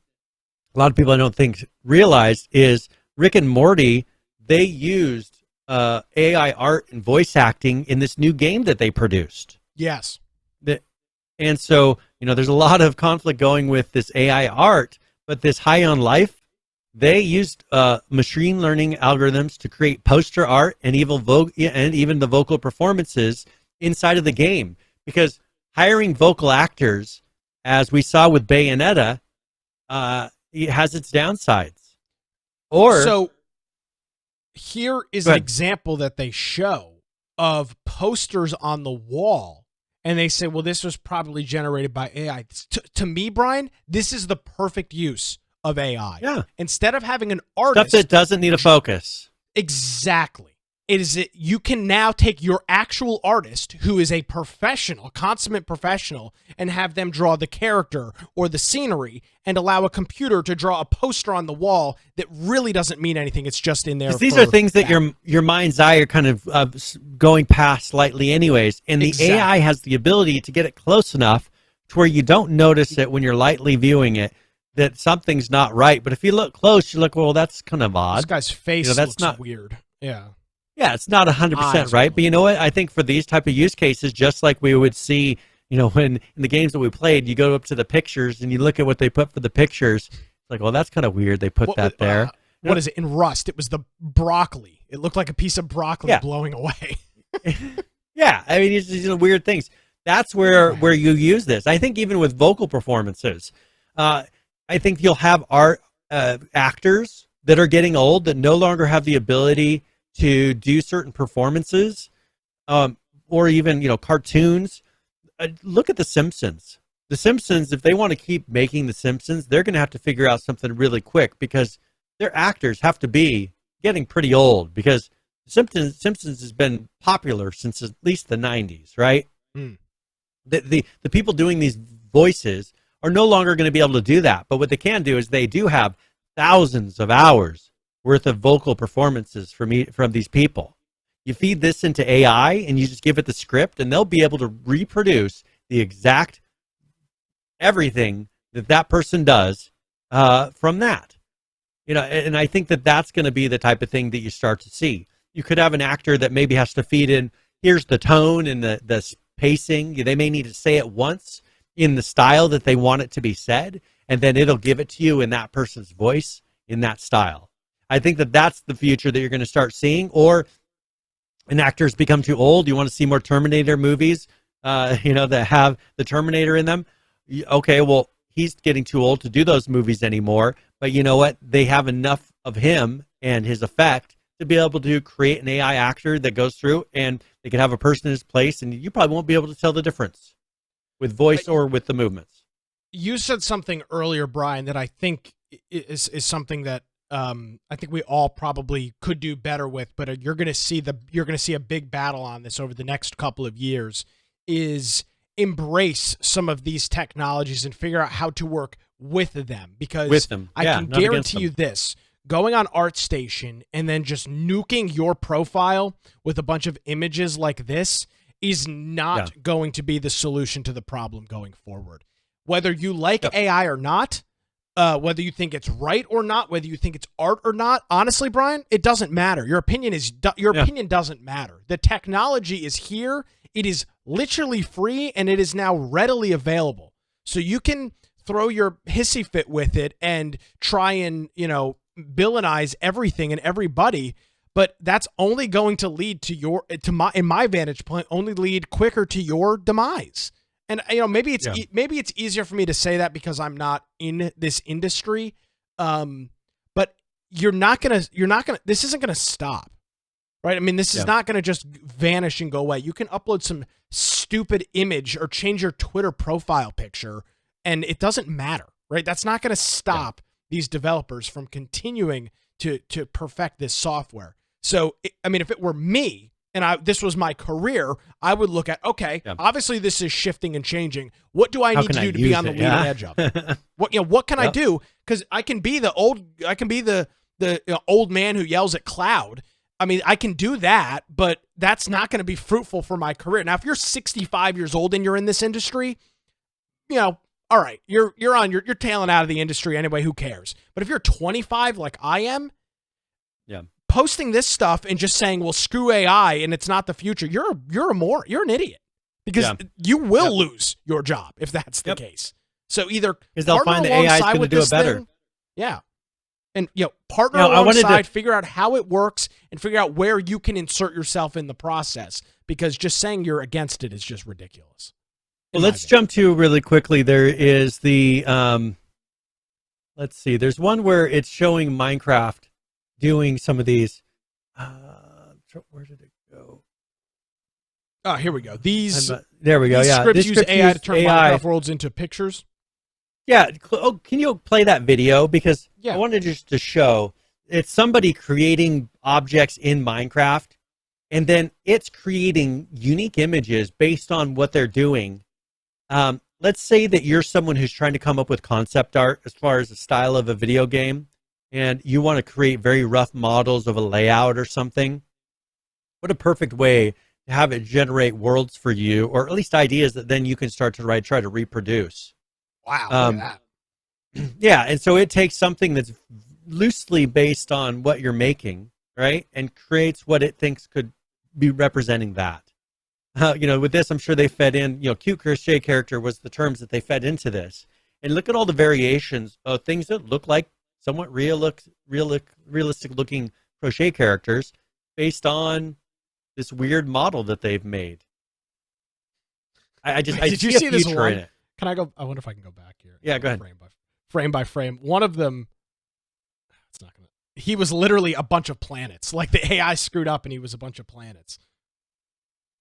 a lot of people I don't think realize is Rick and Morty, they used AI art and voice acting in this new game that they produced. Yes. And so, there's a lot of conflict going with this AI art, but this High on Life, they used machine learning algorithms to create poster art and even the vocal performances inside of the game, because hiring vocal actors, as we saw with Bayonetta, it has its downsides. So here is an example that they show of posters on the wall, and they say, well, this was probably generated by AI. To me, Brian, this is the perfect use of AI. Yeah. Instead of having an artist, stuff that doesn't need a focus. Exactly. You can now take your actual artist, who is a professional, consummate professional, and have them draw the character or the scenery, and allow a computer to draw a poster on the wall that really doesn't mean anything. It's just in there. These are things that your mind's eye are kind of going past slightly anyways, and the AI has the ability to get it close enough to where you don't notice it when you're lightly viewing it, that something's not right. But if you look close, you look, well, that's kind of odd. This guy's face looks weird. Yeah. Yeah, it's not 100% right, but you know what? I think for these type of use cases, just like we would see, when in the games that we played, you go up to the pictures and you look at what they put for the pictures. It's like, well, that's kind of weird. They put that there. What is it? In Rust, it was the broccoli. It looked like a piece of broccoli blowing away. Yeah, I mean, these are weird things. That's where you use this. I think even with vocal performances, I think you'll have actors that are getting old that no longer have the ability to do certain performances, or even, cartoons. Look at The Simpsons. The Simpsons, if they want to keep making The Simpsons, they're going to have to figure out something really quick, because their actors have to be getting pretty old, because Simpsons has been popular since at least the 90s, right? Mm. The people doing these voices are no longer going to be able to do that. But what they can do is they do have thousands of hours worth of vocal performances from these people. You feed this into AI and you just give it the script, and they'll be able to reproduce the exact everything that person does from that. And I think that that's going to be the type of thing that you start to see. You could have an actor that maybe has to feed in, here's the tone and the pacing. They may need to say it once in the style that they want it to be said, and then it'll give it to you in that person's voice in that style. I think that that's the future that you're going to start seeing. Or an actor's become too old. You want to see more Terminator movies, that have the Terminator in them. Okay, well, he's getting too old to do those movies anymore. But you know what? They have enough of him and his effect to be able to create an AI actor that goes through, and they can have a person in his place, and you probably won't be able to tell the difference with voice or with the movements. You said something earlier, Brian, that I think is something that I think we all probably could do better with, but you're going to see a big battle on this over the next couple of years, is embrace some of these technologies and figure out how to work with them. Because I can guarantee you this, going on ArtStation and then just nuking your profile with a bunch of images like this is not going to be the solution to the problem going forward. Whether you like AI or not, whether you think it's right or not, whether you think it's art or not, honestly, Brian, it doesn't matter. Your opinion doesn't matter. The technology is here. It is literally free, and it is now readily available. So you can throw your hissy fit with it and try and, villainize everything and everybody, but that's only going to lead in my vantage point, only lead quicker to your demise. And maybe it's easier for me to say that because I'm not in this industry, but this isn't gonna stop, right? I mean, this is not gonna just vanish and go away. You can upload some stupid image or change your Twitter profile picture, and it doesn't matter, right? That's not gonna stop these developers from continuing to perfect this software. So, if it were me, and this was my career, I would look at, obviously this is shifting and changing. What do I need to do to be on the leading edge of it? What can I do? Because I can be the old man who yells at cloud. I mean, I can do that, but that's not going to be fruitful for my career. Now, if you're 65 years old and you're in this industry, all right, you're tailing out of the industry anyway. Who cares? But if you're 25 like I am, posting this stuff and just saying, well, screw AI and it's not the future, you're an idiot, because you will lose your job if that's the case. So either they'll find the AI is going to do it better. And partner alongside, figure out how it works and figure out where you can insert yourself in the process, because just saying you're against it is just ridiculous. Well, let's jump to really quickly. There is the let's see. There's one where it's showing Minecraft doing some of these. Where did it go? Oh, here we go. There we go. These scripts use AI to turn Minecraft worlds into pictures. Yeah. Oh, can you play that video? Because I wanted just to show it's somebody creating objects in Minecraft, and then it's creating unique images based on what they're doing. Let's say that you're someone who's trying to come up with concept art as far as the style of a video game, and you want to create very rough models of a layout or something. What a perfect way to have it generate worlds for you, or at least ideas that then you can start to try to reproduce. Wow. Look at that. Yeah, and so it takes something that's loosely based on what you're making, right, and creates what it thinks could be representing that. With this, I'm sure they fed in, cute crochet character was the terms that they fed into this. And look at all the variations of things that look like somewhat realistic looking crochet characters based on this weird model that they've made. Did you see this one? Can I go? I wonder if I can go back here. Yeah, go ahead. Frame by frame. One of them, it's not gonna. He was literally a bunch of planets. Like the AI screwed up, and he was a bunch of planets.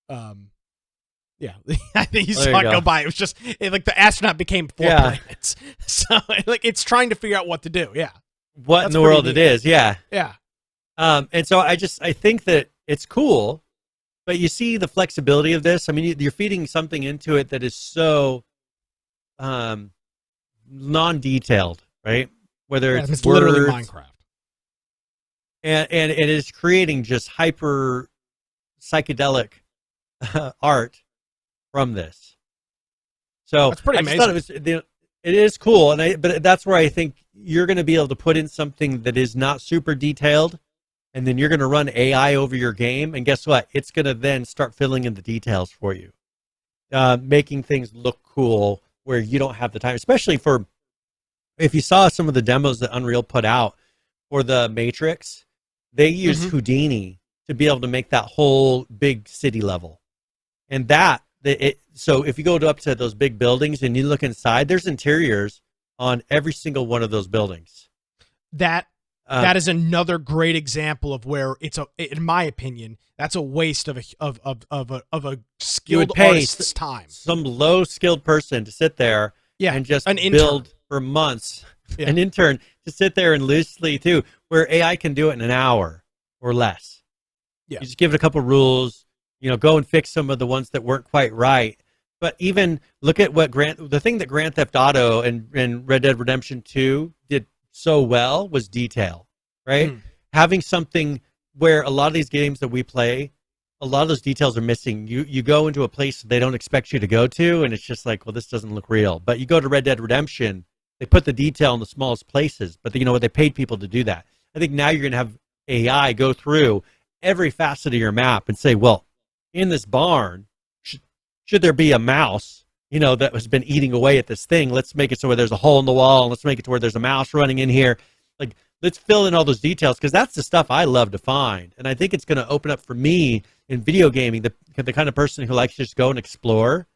Yeah, I think you saw it go by. It was just like the astronaut became 4 planets. So it's trying to figure out what to do. Yeah, what in the world it is? Yeah, yeah. And so I think that it's cool, but you see the flexibility of this. I mean, you're feeding something into it that is so non-detailed, right? Whether Yeah, it's literally words, Minecraft. and it is creating just hyper psychedelic art from this. So That's pretty I just thought amazing. it is cool, but that's where I think you're going to be able to put in something that is not super detailed, and then you're going to run AI over your game, and guess what? It's going to then start filling in the details for you, making things look cool where you don't have the time, especially for if you saw some of the demos that Unreal put out for the Matrix, they used Mm-hmm. Houdini to be able to make that whole big city level. And so if you go up to those big buildings and you look inside, there's interiors on every single one of those buildings. That is another great example of where in my opinion, that's a waste of a skilled artist's time. Some low skilled person to sit there and just build for months. Yeah. An intern to sit there and loosely too, where AI can do it in an hour or less. Yeah. You just give it a couple rules, go and fix some of the ones that weren't quite right. But even look at what the thing that Grand Theft Auto and Red Dead Redemption 2 did so well was detail, right? Having something where a lot of these games that we play, a lot of those details are missing. You go into a place they don't expect you to go to, and it's just like, well, this doesn't look real. But you go to Red Dead Redemption, they put the detail in the smallest places, but they paid people to do that. I think now you're going to have AI go through every facet of your map and say, well, in this barn, should there be a mouse, that has been eating away at this thing? Let's make it so where there's a hole in the wall, and let's make it to where there's a mouse running in here. Like, let's fill in all those details, because that's the stuff I love to find. And I think it's going to open up for me in video gaming, the kind of person who likes to just go and explore.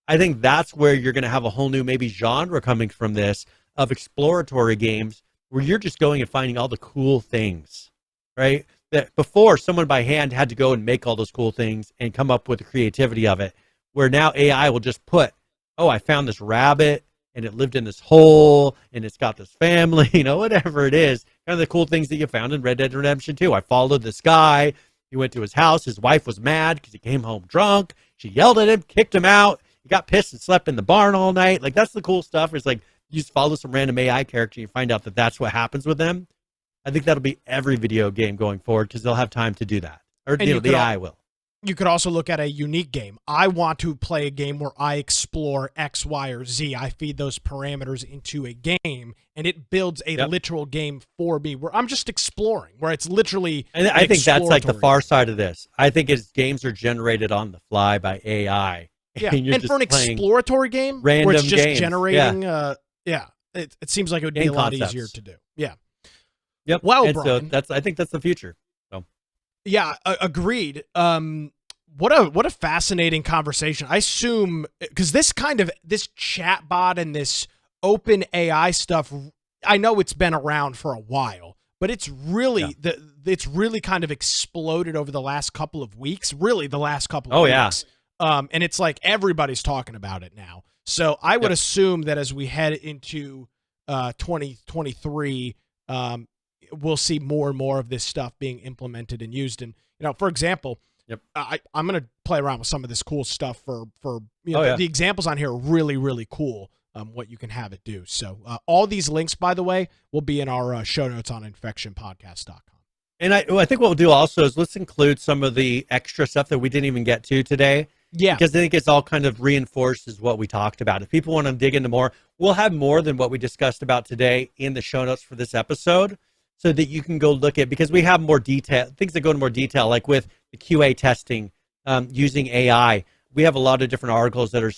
I think that's where you're going to have a whole new maybe genre coming from this of exploratory games where you're just going and finding all the cool things, right? That before someone by hand had to go and make all those cool things and come up with the creativity of it, where now AI will just put, oh, I found this rabbit and it lived in this hole and it's got this family, whatever it is. Kind of the cool things that you found in Red Dead Redemption 2. I followed this guy. He went to his house. His wife was mad because he came home drunk. She yelled at him, kicked him out. He got pissed and slept in the barn all night. Like, that's the cool stuff. It's like you just follow some random AI character and you find out that that's what happens with them. I think that'll be every video game going forward because they'll have time to do that. Or the AI will. You could also look at a unique game. I want to play a game where I explore X, Y, or Z. I feed those parameters into a game, and it builds a literal game for me where I'm just exploring, where it's literally. And I think that's like the far side of this. I think games are generated on the fly by AI. Yeah, and for an exploratory game where it's just games. generating, it seems like it would be a lot easier to do. Yeah. Yep. Well, and Brian, so I think that's the future. So. Yeah, agreed. What a fascinating conversation. I assume because this chat bot and this open AI stuff, I know it's been around for a while, but it's really it's really kind of exploded over the last couple of weeks. Really, the last couple of weeks. And it's like everybody's talking about it now. So I would assume that as we head into 2023, we'll see more and more of this stuff being implemented and used. And for example. I'm going to play around with some of this cool stuff for the examples on here are really, really cool, what you can have it do. So all these links, by the way, will be in our show notes on infectionpodcast.com. And I think what we'll do also is let's include some of the extra stuff that we didn't even get to today. Yeah. Because I think it's all kind of reinforces what we talked about. If people want to dig into more, we'll have more than what we discussed about today in the show notes for this episode, so that you can go look at, because we have more detail, things that go into more detail, like with the QA testing using AI. We have a lot of different articles that are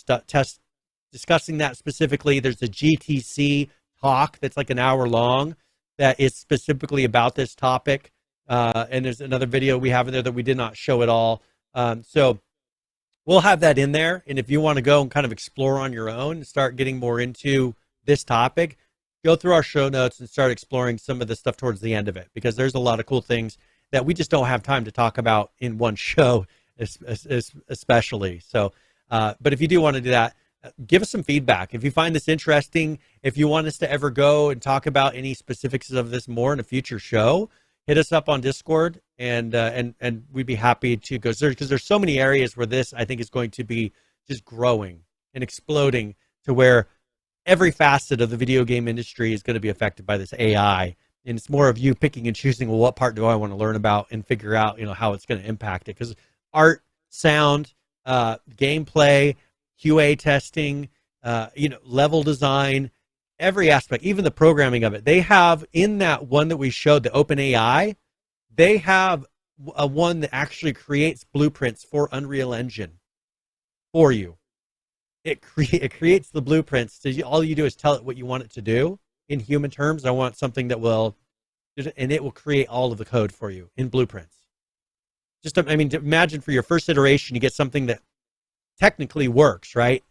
discussing that specifically. There's a GTC talk that's like an hour long that is specifically about this topic. And there's another video we have in there that we did not show at all. So we'll have that in there. And if you want to go and kind of explore on your own and start getting more into this topic, go through our show notes and start exploring some of the stuff towards the end of it, because there's a lot of cool things that we just don't have time to talk about in one show, especially. So, but if you do want to do that, give us some feedback. If you find this interesting, if you want us to ever go and talk about any specifics of this more in a future show, hit us up on Discord, and we'd be happy to go, because there's so many areas where this, I think, is going to be just growing and exploding to where every facet of the video game industry is going to be affected by this AI. And it's more of you picking and choosing, well, what part do I want to learn about and figure out, how it's going to impact it. Because art, sound, gameplay, QA testing, level design, every aspect, even the programming of it. They have in that one that we showed, the OpenAI, they have a one that actually creates blueprints for Unreal Engine for you. It creates the blueprints. So all you do is tell it what you want it to do in human terms. I want something that will, and it will create all of the code for you in blueprints. Imagine for your first iteration, you get something that technically works, right?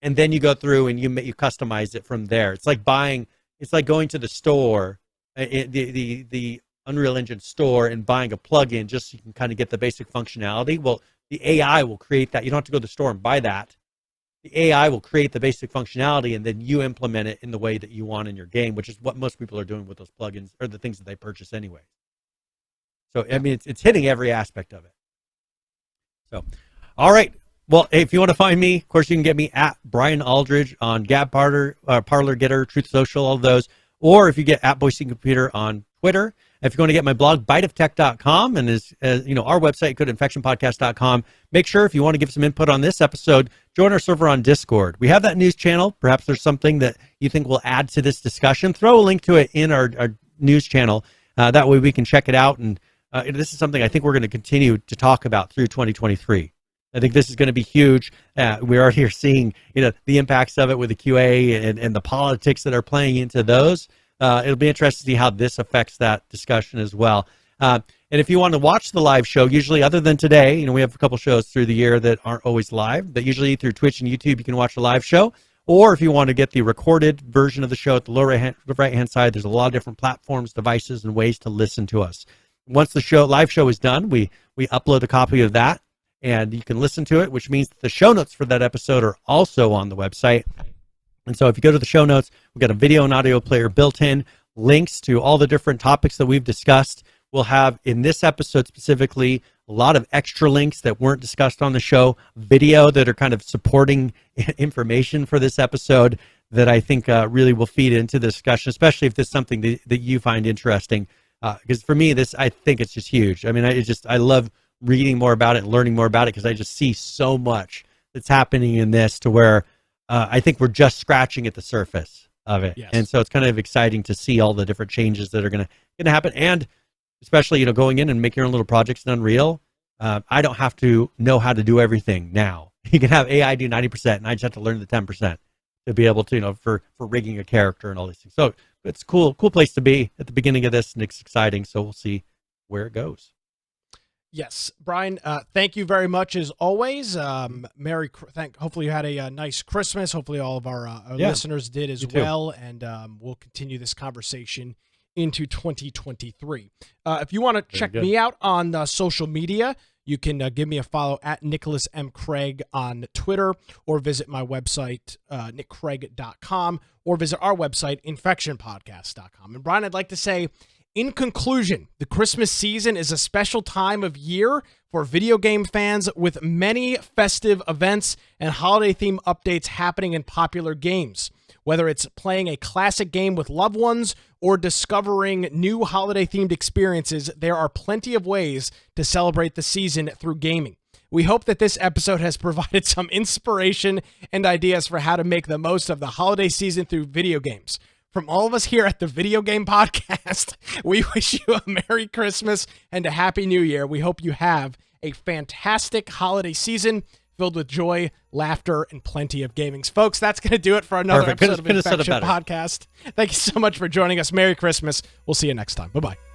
And then you go through and you customize it from there. It's like going to the store, the Unreal Engine store, and buying a plugin just so you can kind of get the basic functionality. Well, the AI will create that. You don't have to go to the store and buy that. The AI will create the basic functionality, and then you implement it in the way that you want in your game, which is what most people are doing with those plugins or the things that they purchase anyway. So, it's hitting every aspect of it. So, all right. Well, if you want to find me, of course, you can get me at Brian Aldridge on Gab, Parler, Getter, Truth Social, all of those. Or if you get at Boise Computer on Twitter. If you're going to get my blog, biteoftech.com, and our website, go to infectionpodcast.com. Make sure if you want to give some input on this episode, join our server on Discord. We have that news channel. Perhaps there's something that you think will add to this discussion. Throw a link to it in our news channel. That way we can check it out. And this is something I think we're going to continue to talk about through 2023. I think this is going to be huge. We're already seeing, the impacts of it with the QA and the politics that are playing into those. It'll be interesting to see how this affects that discussion as well. And if you want to watch the live show, usually other than today, we have a couple shows through the year that aren't always live, but usually through Twitch and YouTube, you can watch the live show. Or if you want to get the recorded version of the show at the lower right-hand side, there's a lot of different platforms, devices, and ways to listen to us. Once the live show is done, we upload a copy of that, and you can listen to it, which means that the show notes for that episode are also on the website. And so if you go to the show notes, we've got a video and audio player built in, links to all the different topics that we've discussed. We'll have, in this episode specifically, a lot of extra links that weren't discussed on the show, video that are kind of supporting information for this episode that I think really will feed into the discussion, especially if this is something that you find interesting. Because for me, I think it's just huge. I love reading more about it and learning more about it because I just see so much that's happening in this to where I think we're just scratching at the surface of it. Yes. And so it's kind of exciting to see all the different changes that are going to happen. And especially, going in and make your own little projects in Unreal. I don't have to know how to do everything now. You can have AI do 90%, and I just have to learn the 10% to be able to, for rigging a character and all these things. So it's cool place to be at the beginning of this, and it's exciting. So we'll see where it goes. Yes, Brian, thank you very much as always. Hopefully you had a nice Christmas. Hopefully all of our listeners did as well, and we'll continue this conversation into 2023. If you want to check me out on social media, you can give me a follow at Nicholas M. Craig on Twitter, or visit my website, nickcraig.com, or visit our website, infectionpodcast.com. And Brian, I'd like to say, in conclusion, the Christmas season is a special time of year for video game fans, with many festive events and holiday-themed updates happening in popular games. Whether it's playing a classic game with loved ones or discovering new holiday-themed experiences, there are plenty of ways to celebrate the season through gaming. We hope that this episode has provided some inspiration and ideas for how to make the most of the holiday season through video games. From all of us here at the Video Game Podcast, we wish you a Merry Christmas and a Happy New Year. We hope you have a fantastic holiday season filled with joy, laughter, and plenty of gaming. Folks, that's going to do it for another episode of Infection Podcast. Thank you so much for joining us. Merry Christmas. We'll see you next time. Bye-bye.